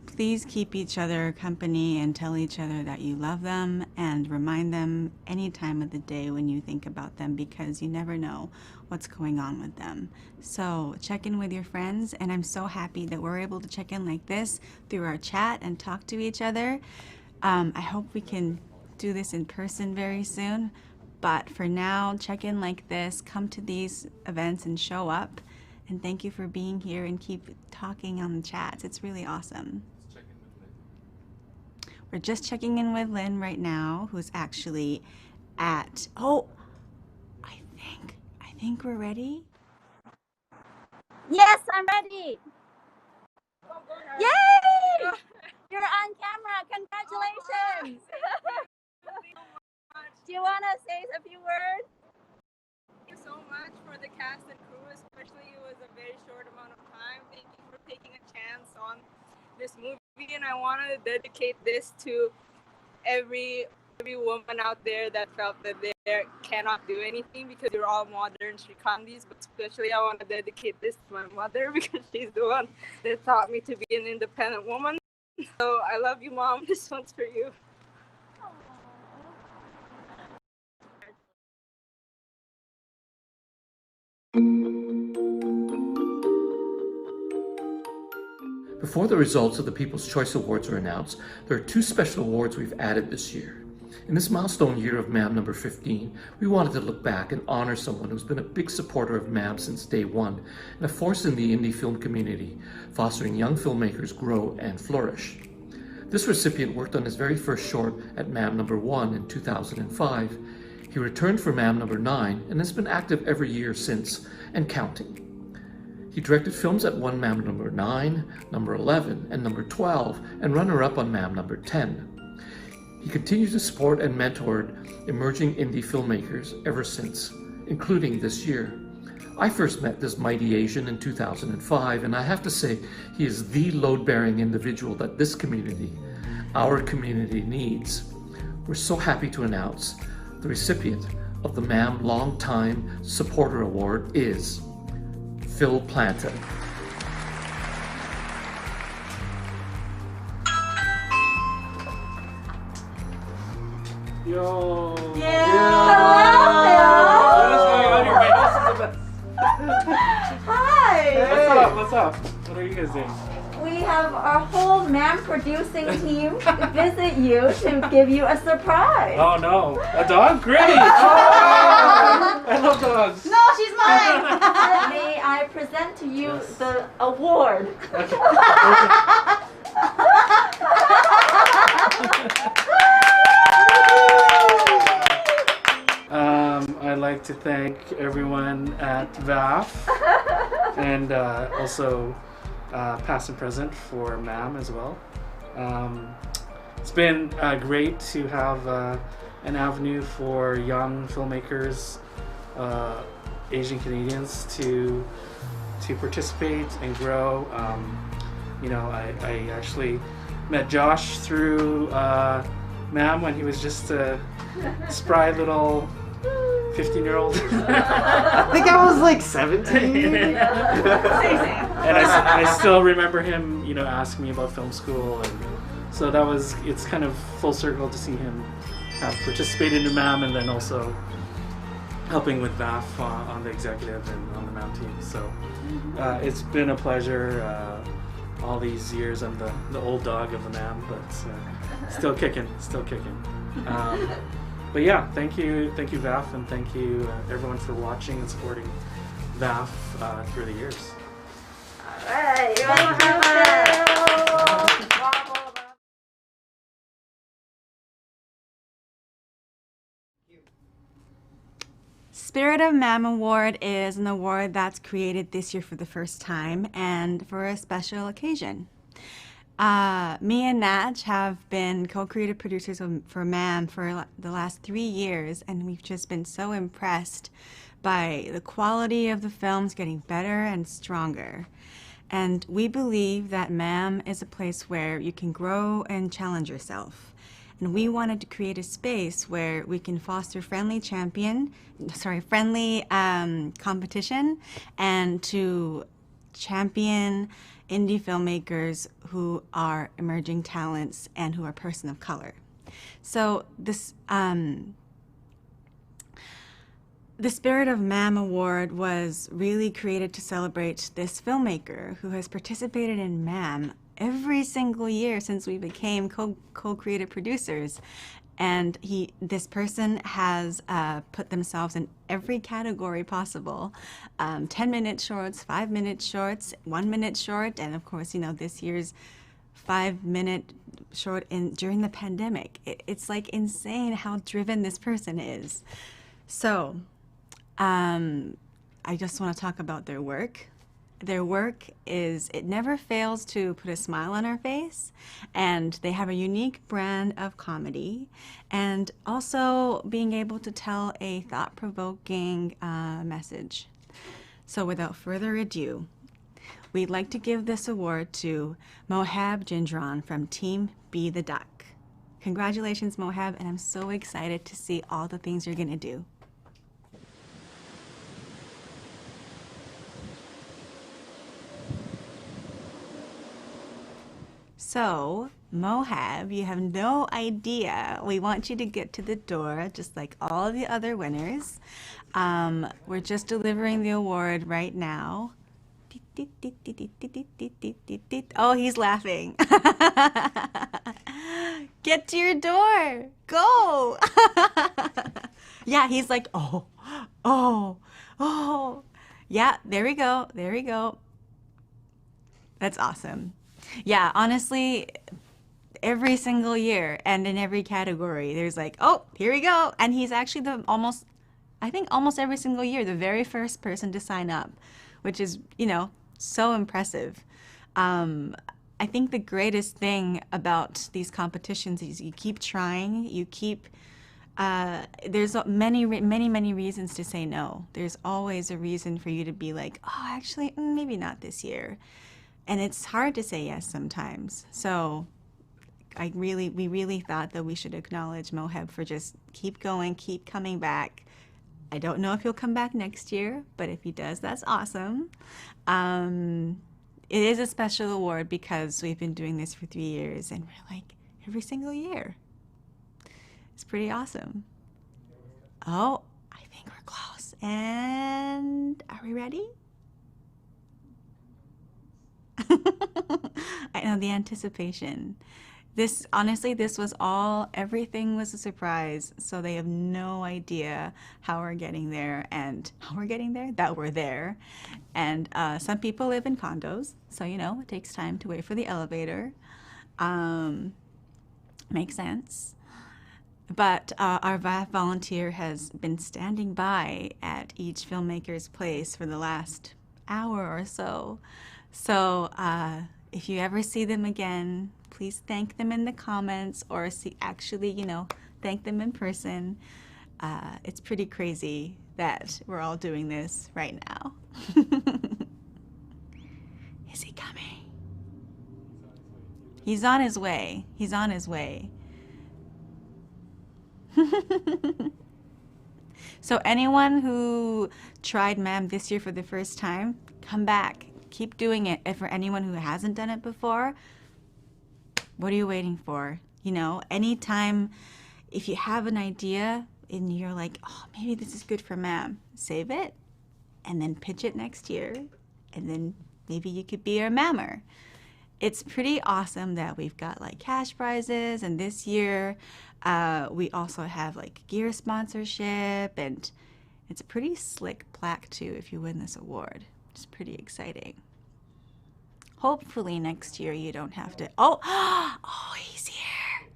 please keep each other company and tell each other that you love them and remind them any time of the day when you think about them, because you never know what's going on with them. So check in with your friends, and I'm so happy that we're able to check in like this through our chat and talk to each other. I hope we can do this in person very soon, but for now, check in like this, come to these events and show up, and thank you for being here and keep talking on the chats. It's really awesome. We're just checking in with Lynn right now, who's actually at, oh, I think we're ready. Yes, I'm ready. Yay! You're on camera. Congratulations. Do you want to say a few words? Thank you so much for the cast and crew, especially it was a very short amount of time. Thank you for taking a chance on this movie, and I want to dedicate this to every woman out there that felt that they cannot do anything because you're all modern Shrikandis, but especially I want to dedicate this to my mother because she's the one that taught me to be an independent woman. So I love you, Mom. This one's for you. Before the results of the People's Choice Awards are announced, there are two special awards we've added this year. In this milestone year of MAMM15, we wanted to look back and honor someone who's been a big supporter of MAMM since day one and a force in the indie film community, fostering young filmmakers grow and flourish. This recipient worked on his very first short at MAMM1 in 2005. He returned for MAMM9 and has been active every year since, and counting. He directed films that won MAMM9, number 11, and number 12, and runner-up on MAMM10. He continues to support and mentored emerging indie filmmakers ever since, including this year. I first met this Mighty Asian in 2005, and I have to say he is the load-bearing individual that this community, our community, needs. We're so happy to announce the recipient of the MAMM Longtime Supporter Award is Phil Planta. Yo! Hello, What is going on here? Wait, this is the best. Hi! What's up? What are you guys doing? We have our whole MAMM producing team to visit you to give you a surprise. Oh no, a dog? Great! Oh, I love dogs. No, she's mine! May I present to you the award? I'd like to thank everyone at VAFF and also past and present for MAMM as well. It's been great to have an avenue for young filmmakers, Asian Canadians, to participate and grow. You know, I actually met Josh through MAMM when he was just a spry little 15-year-old. I think I was like 17. And I still remember him, you know, asking me about film school, and so that was, it's kind of full circle to see him have participated in MAMM and then also helping with VAFF on the executive and on the MAMM team. So it's been a pleasure. All these years, I'm the old dog of the MAMM, but still kicking. But yeah, thank you VAFF, and thank you everyone for watching and supporting VAFF through the years. All right, Spirit of MAMM Award is an award that's created this year for the first time and for a special occasion. Me and Natch have been co-creative producers for MAMM for the last 3 years, and we've just been so impressed by the quality of the films getting better and stronger. And we believe that MAMM is a place where you can grow and challenge yourself. And we wanted to create a space where we can foster friendly competition and to champion indie filmmakers who are emerging talents and who are person of color. So this, the Spirit of MAMM Award was really created to celebrate this filmmaker who has participated in MAMM every single year since we became co-creative producers. And this person has put themselves in every category possible. 10-minute shorts, 5-minute shorts, 1-minute short, and of course, you know, this year's 5-minute short during the pandemic. It's like insane how driven this person is. So I just want to talk about their work. Their work it never fails to put a smile on our face, and they have a unique brand of comedy, and also being able to tell a thought-provoking message. So without further ado, we'd like to give this award to Mohab Jindran from Team Be the Duck. Congratulations, Mohab, and I'm so excited to see all the things you're gonna do. So, Mohab, you have no idea. We want you to get to the door, just like all the other winners. We're just delivering the award right now. Oh, he's laughing. Get to your door. Go. Yeah, he's like, oh. Yeah, there we go. There we go. That's awesome. Yeah, honestly, every single year and in every category, there's like, oh, here we go. And he's actually almost every single year, the very first person to sign up, which is, you know, so impressive. I think the greatest thing about these competitions is you keep trying, you keep, there's many reasons to say no. There's always a reason for you to be like, oh, actually, maybe not this year. And it's hard to say yes sometimes. So we really thought that we should acknowledge Mohab for just keep going, keep coming back. I don't know if he'll come back next year, but if he does, that's awesome. It is a special award because we've been doing this for 3 years and we're like every single year. It's pretty awesome. Oh, I think we're close. And are we ready? I know, the anticipation. Honestly, everything was a surprise. So they have no idea how we're getting there and that we're there. And some people live in condos. So, you know, it takes time to wait for the elevator. Makes sense. But our VAFF volunteer has been standing by at each filmmaker's place for the last hour or so. So if you ever see them again, please thank them in the comments or thank them in person. It's pretty crazy that we're all doing this right now. Is he coming? He's on his way. He's on his way. So anyone who tried MAMM this year for the first time, come back. Keep doing it. And for anyone who hasn't done it before, what are you waiting for? You know, anytime, if you have an idea and you're like, oh, maybe this is good for MAMM, save it and then pitch it next year. And then maybe you could be our MAMMer. It's pretty awesome that we've got like cash prizes. And this year, we also have like gear sponsorship. And it's a pretty slick plaque too if you win this award. It's pretty exciting. Hopefully next year you don't have to. Oh, he's here.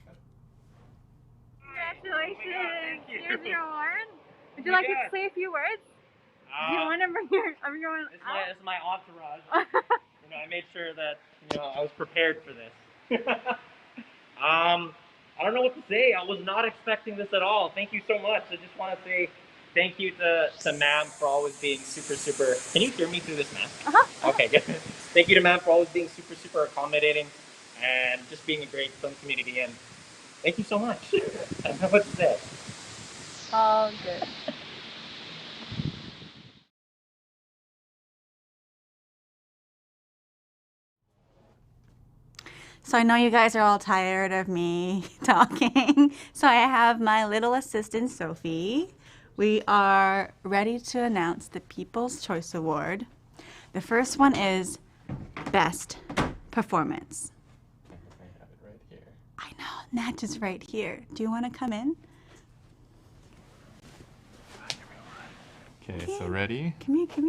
Congratulations. Here's your award. Would you like to say a few words? Do you want to bring everyone out? It's my entourage. I made sure that I was prepared for this. I don't know what to say. I was not expecting this at all. Thank you so much. I just want to say thank you to MAMM for always being super. Can you hear me through this mask? Okay, good. Thank you to MAMM for always being super accommodating and just being a great film community. And thank you so much. I don't know what to say. All good. So I know you guys are all tired of me talking. So I have my little assistant, Sophie. We are ready to announce the People's Choice Award. The first one is Best Performance. I have it right here. I know, Nat is right here. Do you want to come in? Okay, so ready? Come here.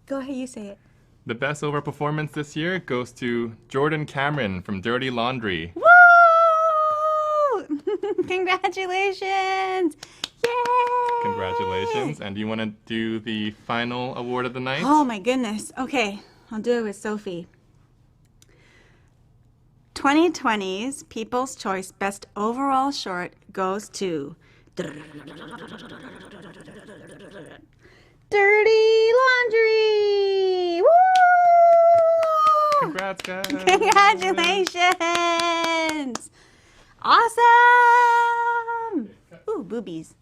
Go ahead, you say it. The best overall performance this year goes to Jordan Cameron from Dirty Laundry. Woo! Congratulations! Yay! Congratulations. And do you want to do the final award of the night? Oh my goodness. Okay, I'll do it with Sophie. 2020's People's Choice Best Overall Short goes to Dirty Laundry! Woo! Congrats, guys! Congratulations! Awesome! Ooh, boobies.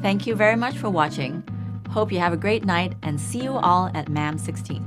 Thank you very much for watching. Hope you have a great night and see you all at MAMM15.